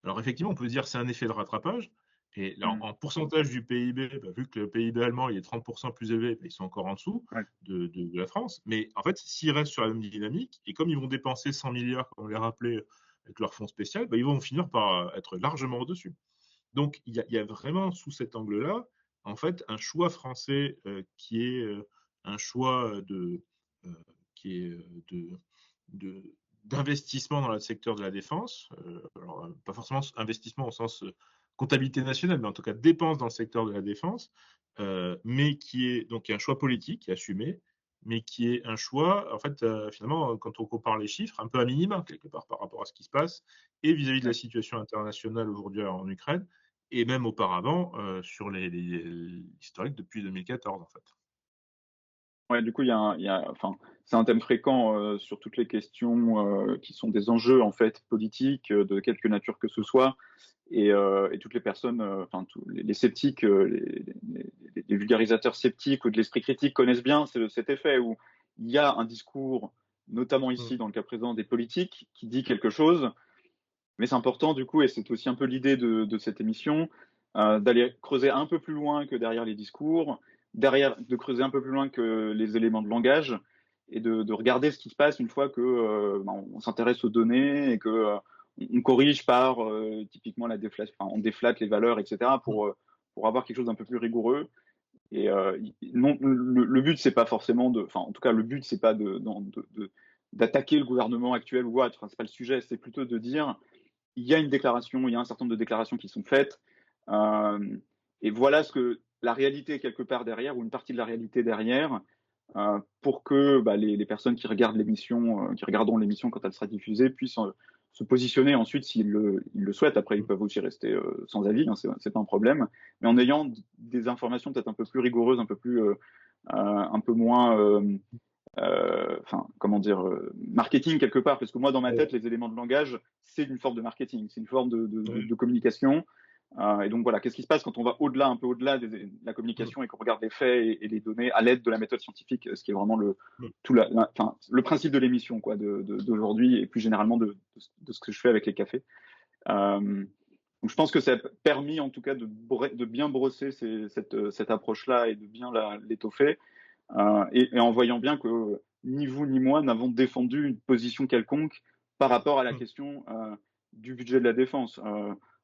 Alors effectivement, on peut dire que c'est un effet de rattrapage. Et là, Mm. en pourcentage du PIB, bah, vu que le PIB allemand il est 30% plus élevé, bah, ils sont encore en dessous Ouais. de la France. Mais en fait, s'ils restent sur la même dynamique, et comme ils vont dépenser 100 milliards, comme on l'a rappelé, avec leur fonds spécial, bah, ils vont finir par être largement au-dessus. Donc il y a vraiment sous cet angle-là, en fait, un choix français qui est un choix euh, qui est de- d'investissement dans le secteur de la défense. Alors, pas forcément investissement au sens comptabilité nationale, mais en tout cas dépenses dans le secteur de la défense, mais qui est donc un choix politique qui est assumé, mais qui est un choix, en fait, finalement, quand on compare les chiffres, un peu à minima, quelque part, par rapport à ce qui se passe, et vis-à-vis de la Ouais. situation internationale aujourd'hui en Ukraine, et même auparavant sur l'historique depuis 2014, en fait. Ouais, du coup, enfin, c'est un thème fréquent sur toutes les questions qui sont des enjeux en fait politiques de quelque nature que ce soit, et toutes les personnes, enfin les sceptiques, les vulgarisateurs sceptiques ou de l'esprit critique connaissent bien cet effet où il y a un discours, notamment Mm. ici dans le cas présent des politiques, qui dit quelque chose, mais c'est important du coup, et c'est aussi un peu l'idée de cette émission, d'aller creuser un peu plus loin que derrière les discours, de creuser un peu plus loin que les éléments de langage, et de regarder ce qui se passe une fois que on s'intéresse aux données et que on corrige par typiquement la déflation, enfin, on déflate les valeurs, etc. Mm. Pour avoir quelque chose d'un peu plus rigoureux. Et non, le but c'est pas forcément enfin en tout cas le but c'est pas d'attaquer le gouvernement actuel ou autre. Enfin, c'est pas le sujet, c'est plutôt de dire il y a une déclaration, il y a un certain nombre de déclarations qui sont faites, euh, et voilà ce que la réalité quelque part derrière, ou une partie de la réalité derrière, pour que les personnes qui regardent l'émission, qui regarderont l'émission quand elle sera diffusée, puissent se positionner ensuite s'ils le souhaitent. Après, ils peuvent aussi rester sans avis, hein, c'est pas un problème, mais en ayant des informations peut-être un peu plus rigoureuses, un peu moins, comment dire, marketing quelque part, parce que moi, dans ma tête, les éléments de langage, c'est une forme de marketing, c'est une forme de communication. Et donc voilà, qu'est-ce qui se passe quand on va un peu au-delà de la communication et qu'on regarde les faits et les données à l'aide de la méthode scientifique, ce qui est vraiment le principe de l'émission quoi, d'aujourd'hui et plus généralement de ce que je fais avec les cafés. Donc je pense que ça a permis en tout cas de bien brosser cette approche-là et de bien l'étoffer. Et en voyant bien que ni vous ni moi n'avons défendu une position quelconque par rapport à la question du budget de la défense.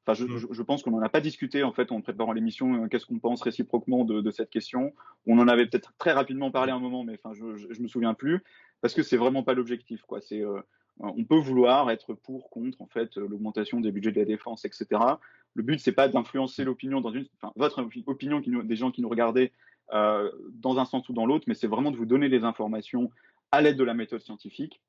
Je pense qu'on n'en a pas discuté en fait en préparant l'émission. Qu'est-ce qu'on pense réciproquement de cette question? On en avait peut-être très rapidement parlé un moment, mais je me souviens plus parce que c'est vraiment pas l'objectif, quoi. On peut vouloir être pour, contre en fait l'augmentation des budgets de la défense, etc. Le but c'est pas d'influencer l'opinion votre opinion des gens qui nous regardaient dans un sens ou dans l'autre, mais c'est vraiment de vous donner des informations à l'aide de la méthode scientifique.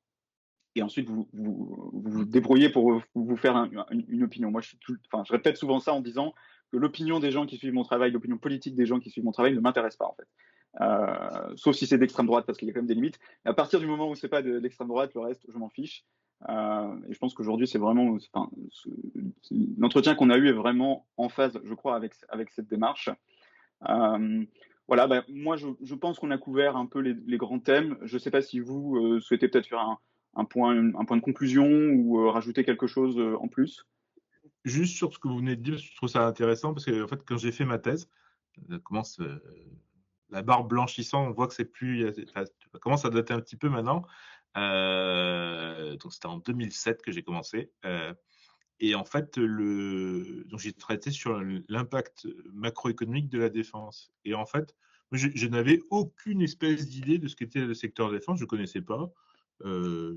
Et ensuite, vous débrouillez pour vous faire une opinion. Moi, je répète souvent ça en disant que l'opinion des gens qui suivent mon travail, l'opinion politique des gens qui suivent mon travail ne m'intéresse pas, en fait. Sauf si c'est d'extrême droite, parce qu'il y a quand même des limites. Mais à partir du moment où c'est pas de l'extrême droite, le reste, je m'en fiche. Et je pense qu'aujourd'hui, c'est vraiment, l'entretien qu'on a eu est vraiment en phase, je crois, avec cette démarche. Voilà, moi, je pense qu'on a couvert un peu les grands thèmes. Je ne sais pas si vous souhaitez peut-être faire un point de conclusion ou rajouter quelque chose en plus. Juste sur ce que vous venez de dire, je trouve ça intéressant parce que en fait, quand j'ai fait ma thèse, ça commence, la barbe blanchissant, on voit que c'est plus, ça commence à dater un petit peu maintenant. Donc c'était en 2007 que j'ai commencé. Et en fait, donc j'ai traité sur l'impact macroéconomique de la défense. Et en fait, je n'avais aucune espèce d'idée de ce qu'était le secteur de la défense. Je connaissais pas.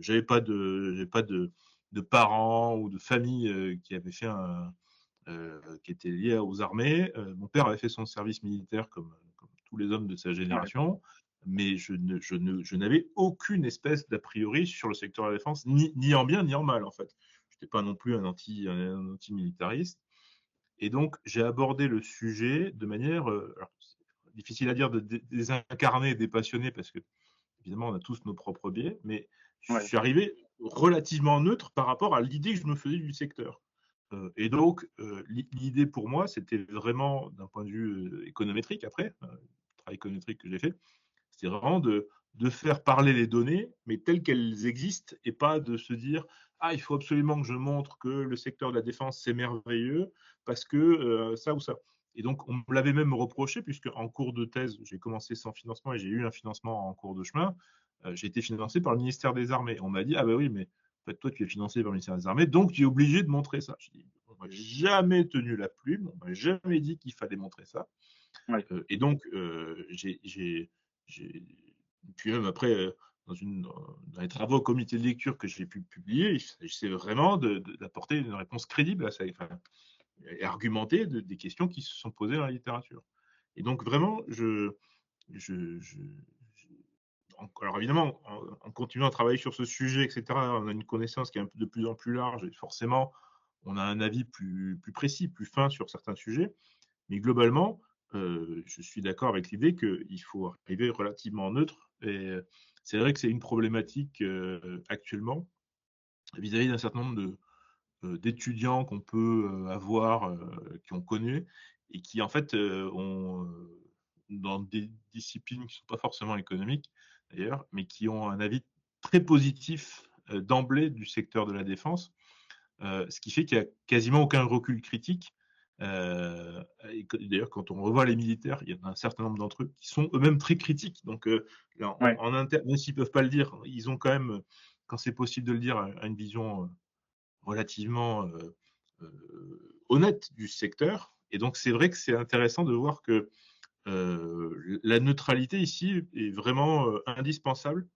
J'avais pas de parents ou de famille qui avaient fait qui étaient liés aux armées. Mon père avait fait son service militaire comme tous les hommes de sa génération. Mais je n'avais aucune espèce d'a priori sur le secteur de la défense, ni en bien ni en mal en fait. Je n'étais pas non plus un anti-militariste. Et donc, j'ai abordé le sujet de manière, alors, difficile à dire, de désincarner, dépassionner, parce que, évidemment, on a tous nos propres biais, mais je suis arrivé relativement neutre par rapport à l'idée que je me faisais du secteur. Et donc, l'idée pour moi, c'était vraiment, d'un point de vue économétrique, après, le travail économétrique que j'ai fait, c'était vraiment de faire parler les données, mais telles qu'elles existent, et pas de se dire ah, il faut absolument que je montre que le secteur de la défense c'est merveilleux parce que ça ou ça. Et donc on me l'avait même reproché puisque en cours de thèse, j'ai commencé sans financement et j'ai eu un financement en cours de chemin. J'ai été financé par le ministère des Armées. On m'a dit ah bah oui, mais en fait toi tu es financé par le ministère des Armées, donc tu es obligé de montrer ça. Je dis on m'a jamais tenu la plume, on m'a jamais dit qu'il fallait montrer ça. Et donc puis même après, dans les travaux au comité de lecture que j'ai pu publier, il s'agissait vraiment d'apporter une réponse crédible à ça, enfin, et argumentée des questions qui se sont posées dans la littérature. Et donc vraiment, je, je, alors évidemment, en continuant à travailler sur ce sujet, etc., on a une connaissance qui est de plus en plus large et forcément, on a un avis plus précis, plus fin sur certains sujets. Mais globalement, je suis d'accord avec l'idée qu'il faut arriver relativement neutre. Et c'est vrai que c'est une problématique actuellement vis-à-vis d'un certain nombre d'étudiants qu'on peut avoir, qui ont connu et qui en fait ont dans des disciplines qui ne sont pas forcément économiques d'ailleurs, mais qui ont un avis très positif d'emblée du secteur de la défense, ce qui fait qu'il n'y a quasiment aucun recul critique. D'ailleurs, quand on revoit les militaires, il y en a un certain nombre d'entre eux qui sont eux-mêmes très critiques. Donc, en interne, même s'ils ne peuvent pas le dire, ils ont quand même, quand c'est possible de le dire, une vision relativement honnête du secteur. Et donc, c'est vrai que c'est intéressant de voir que la neutralité ici est vraiment indispensable.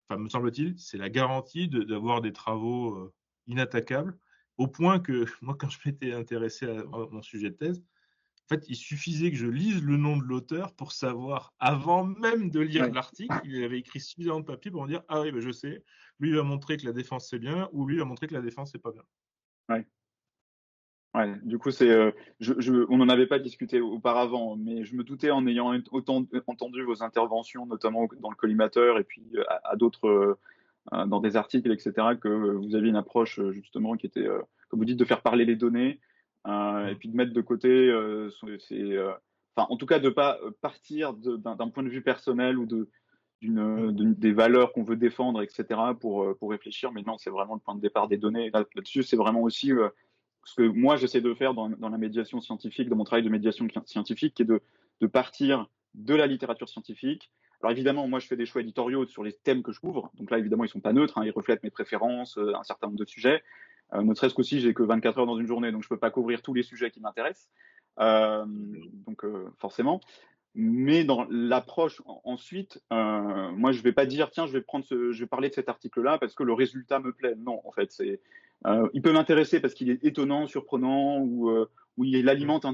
Enfin, me semble-t-il, c'est la garantie d'avoir des travaux inattaquables, au point que moi, quand je m'étais intéressé à mon sujet de thèse, En fait, il suffisait que je lise le nom de l'auteur pour savoir, avant même de lire Ouais, l'article, il avait écrit suffisamment de papier pour me dire: «Ah oui, bah, je sais, lui il va montrer que la défense c'est bien ou lui il va montrer que la défense c'est pas bien». ouais. Ouais, du coup, c'est, on n'en avait pas discuté auparavant, mais je me doutais en ayant autant entendu vos interventions, notamment dans le collimateur et puis à d'autres, dans des articles, etc., que vous aviez une approche justement qui était, comme vous dites, de faire parler les données et Mmh. puis de mettre de côté, enfin, en tout cas, de pas partir d'un point de vue personnel ou Mmh. des valeurs qu'on veut défendre, etc., pour réfléchir. Mais non, c'est vraiment le point de départ des données. Là-dessus, c'est vraiment aussi ce que moi j'essaie de faire dans la médiation scientifique, dans mon travail de médiation scientifique, qui est de partir de la littérature scientifique. Alors évidemment, moi je fais des choix éditoriaux sur les thèmes que je couvre. Donc là, évidemment, ils sont pas neutres, hein, ils reflètent mes préférences, un certain nombre de sujets. Ne serait-ce qu'aussi, j'ai que 24 heures dans une journée, donc je peux pas couvrir tous les sujets qui m'intéressent. Donc forcément. Mais dans l'approche ensuite, moi je vais pas dire tiens je vais parler de cet article-là parce que le résultat me plaît. Non, en fait, il peut m'intéresser parce qu'il est étonnant, surprenant ou il Mmh. alimente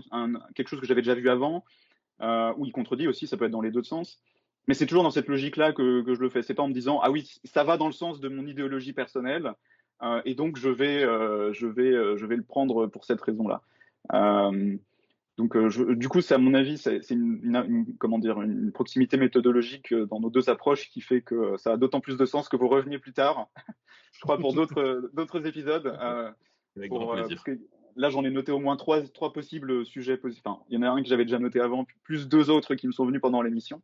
quelque chose que j'avais déjà vu avant ou il contredit aussi. Ça peut être dans les deux sens. Mais c'est toujours dans cette logique-là que je le fais. C'est pas en me disant ah oui ça va dans le sens de mon idéologie personnelle et donc je vais le prendre pour cette raison-là. Euh, donc, du coup, c'est à mon avis, c'est comment dire, une proximité méthodologique dans nos deux approches qui fait que ça a d'autant plus de sens que vous reveniez plus tard, je crois, pour d'autres épisodes, Avec grand parce plaisir. que là, j'en ai noté au moins trois possibles sujets. Enfin, il y en a un que j'avais déjà noté avant, puis plus deux autres qui me sont venus pendant l'émission.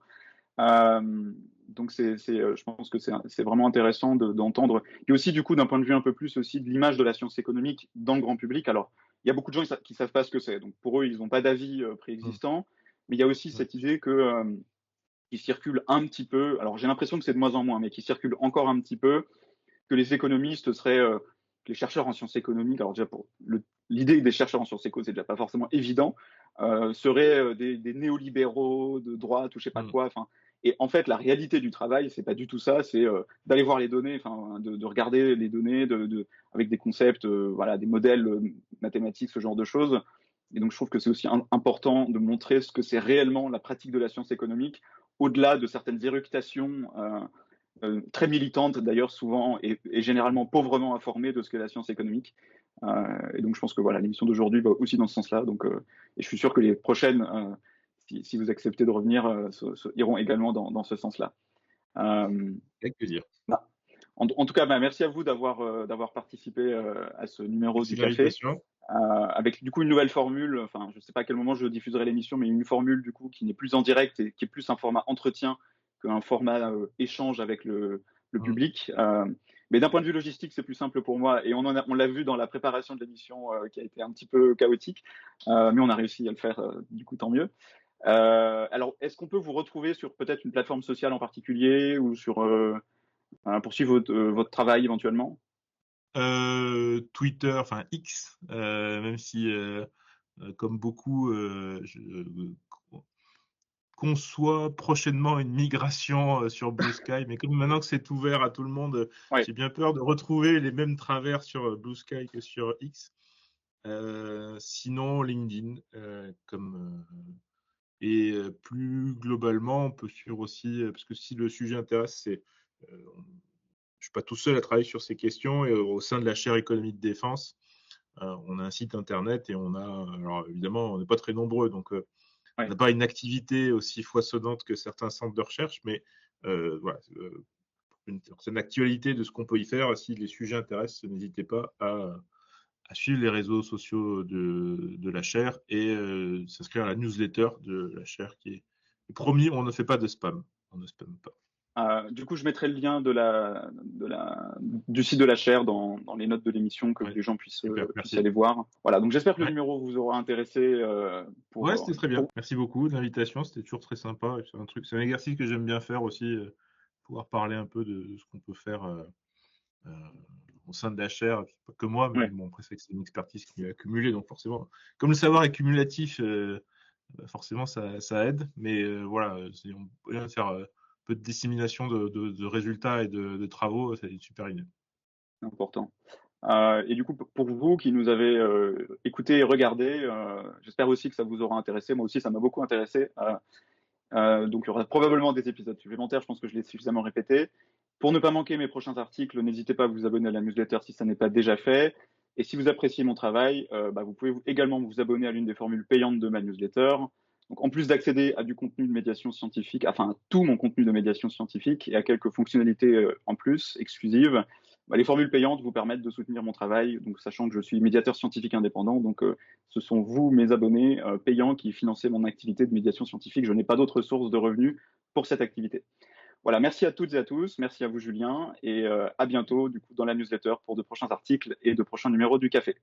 Donc, je pense que c'est vraiment intéressant d'entendre. Et aussi, du coup, d'un point de vue un peu plus aussi de l'image de la science économique dans le grand public. Alors, il y a beaucoup de gens qui savent pas ce que c'est. Donc, pour eux, ils n'ont pas d'avis Mmh. préexistant. Mais il y a aussi Mmh. cette idée que qui circule un petit peu. Alors, j'ai l'impression que c'est de moins en moins, mais qui circule encore un petit peu, que les économistes seraient, que les chercheurs en sciences économiques. Alors déjà pour l'idée des chercheurs en sciences éco, c'est déjà pas forcément évident, seraient des néolibéraux de droite ou je sais pas Mmh. quoi. Enfin, et en fait, la réalité du travail, c'est pas du tout ça. C'est d'aller voir les données, enfin, de regarder les données, avec des concepts, voilà, des modèles mathématiques, ce genre de choses. Et donc, je trouve que c'est aussi important de montrer ce que c'est réellement la pratique de la science économique, au-delà de certaines éructations très militantes d'ailleurs souvent et généralement pauvrement informées de ce qu'est la science économique. Et donc je pense que voilà, l'émission d'aujourd'hui va aussi dans ce sens-là. Donc, et je suis sûr que les prochaines, si vous acceptez de revenir, iront également dans ce sens-là. Euh, Avec plaisir. bah, en tout cas, bah, merci à vous d'avoir participé à ce numéro Merci du de café. l'invitation. Avec du coup une nouvelle formule, enfin je sais pas à quel moment je diffuserai l'émission, mais une formule du coup qui n'est plus en direct et qui est plus un format entretien qu'un format échange avec le Mmh. public. Mais d'un point de vue logistique, c'est plus simple pour moi et on l'a vu dans la préparation de l'émission qui a été un petit peu chaotique, mais on a réussi à le faire du coup tant mieux. Alors est-ce qu'on peut vous retrouver sur peut-être une plateforme sociale en particulier ou sur poursuivre votre travail éventuellement? Twitter, enfin X, même si, comme beaucoup, je conçoit prochainement une migration sur Blue Sky, mais comme maintenant que c'est ouvert à tout le monde, Ouais. j'ai bien peur de retrouver les mêmes travers sur Blue Sky que sur X. Sinon, LinkedIn, et plus globalement, on peut suivre aussi, parce que si le sujet intéresse, je suis pas tout seul à travailler sur ces questions, et au sein de la chaire économie de défense, on a un site internet et on a, alors évidemment, on n'est pas très nombreux, donc on Ouais. n'a pas une activité aussi foisonnante que certains centres de recherche, mais voilà, une certaine actualité de ce qu'on peut y faire. Si les sujets intéressent, n'hésitez pas à suivre les réseaux sociaux de la chaire et s'inscrire à la newsletter de la chaire qui est promis, on ne fait pas de spam. On ne spamme pas. Du coup, je mettrai le lien du site de la chaire dans les notes de l'émission que Ouais, les gens puissent, super, puissent merci. aller voir. Voilà, donc j'espère que le Ouais, numéro vous aura intéressé ouais, c'était très bien. pour... Merci beaucoup de l'invitation, c'était toujours très sympa. C'est un exercice que j'aime bien faire aussi, pouvoir parler un peu de ce qu'on peut faire euh, au sein de la chaire, pas que moi, mais Ouais, bon, après, c'est une expertise qui est accumulée, donc forcément, comme le savoir est cumulatif, bah, forcément, ça aide, mais voilà, on peut bien faire un peu de dissémination de résultats et de travaux, c'est une super idée. c'est important. Et du coup, pour vous qui nous avez écoutés et regardés, j'espère aussi que ça vous aura intéressé. Moi aussi, ça m'a beaucoup intéressé. Donc, il y aura probablement des épisodes supplémentaires. Je pense que je l'ai suffisamment répété. Pour ne pas manquer mes prochains articles, n'hésitez pas à vous abonner à la newsletter si ça n'est pas déjà fait. Et si vous appréciez mon travail, vous pouvez également vous abonner à l'une des formules payantes de ma newsletter. Donc, en plus d'accéder à du contenu de médiation scientifique, enfin à tout mon contenu de médiation scientifique et à quelques fonctionnalités en plus exclusives, les formules payantes vous permettent de soutenir mon travail. Donc, sachant que je suis médiateur scientifique indépendant, donc ce sont vous, mes abonnés payants, qui financez mon activité de médiation scientifique. Je n'ai pas d'autres sources de revenus pour cette activité. Voilà, merci à toutes et à tous, merci à vous Julien, et à bientôt du coup dans la newsletter pour de prochains articles et de prochains numéros du Café.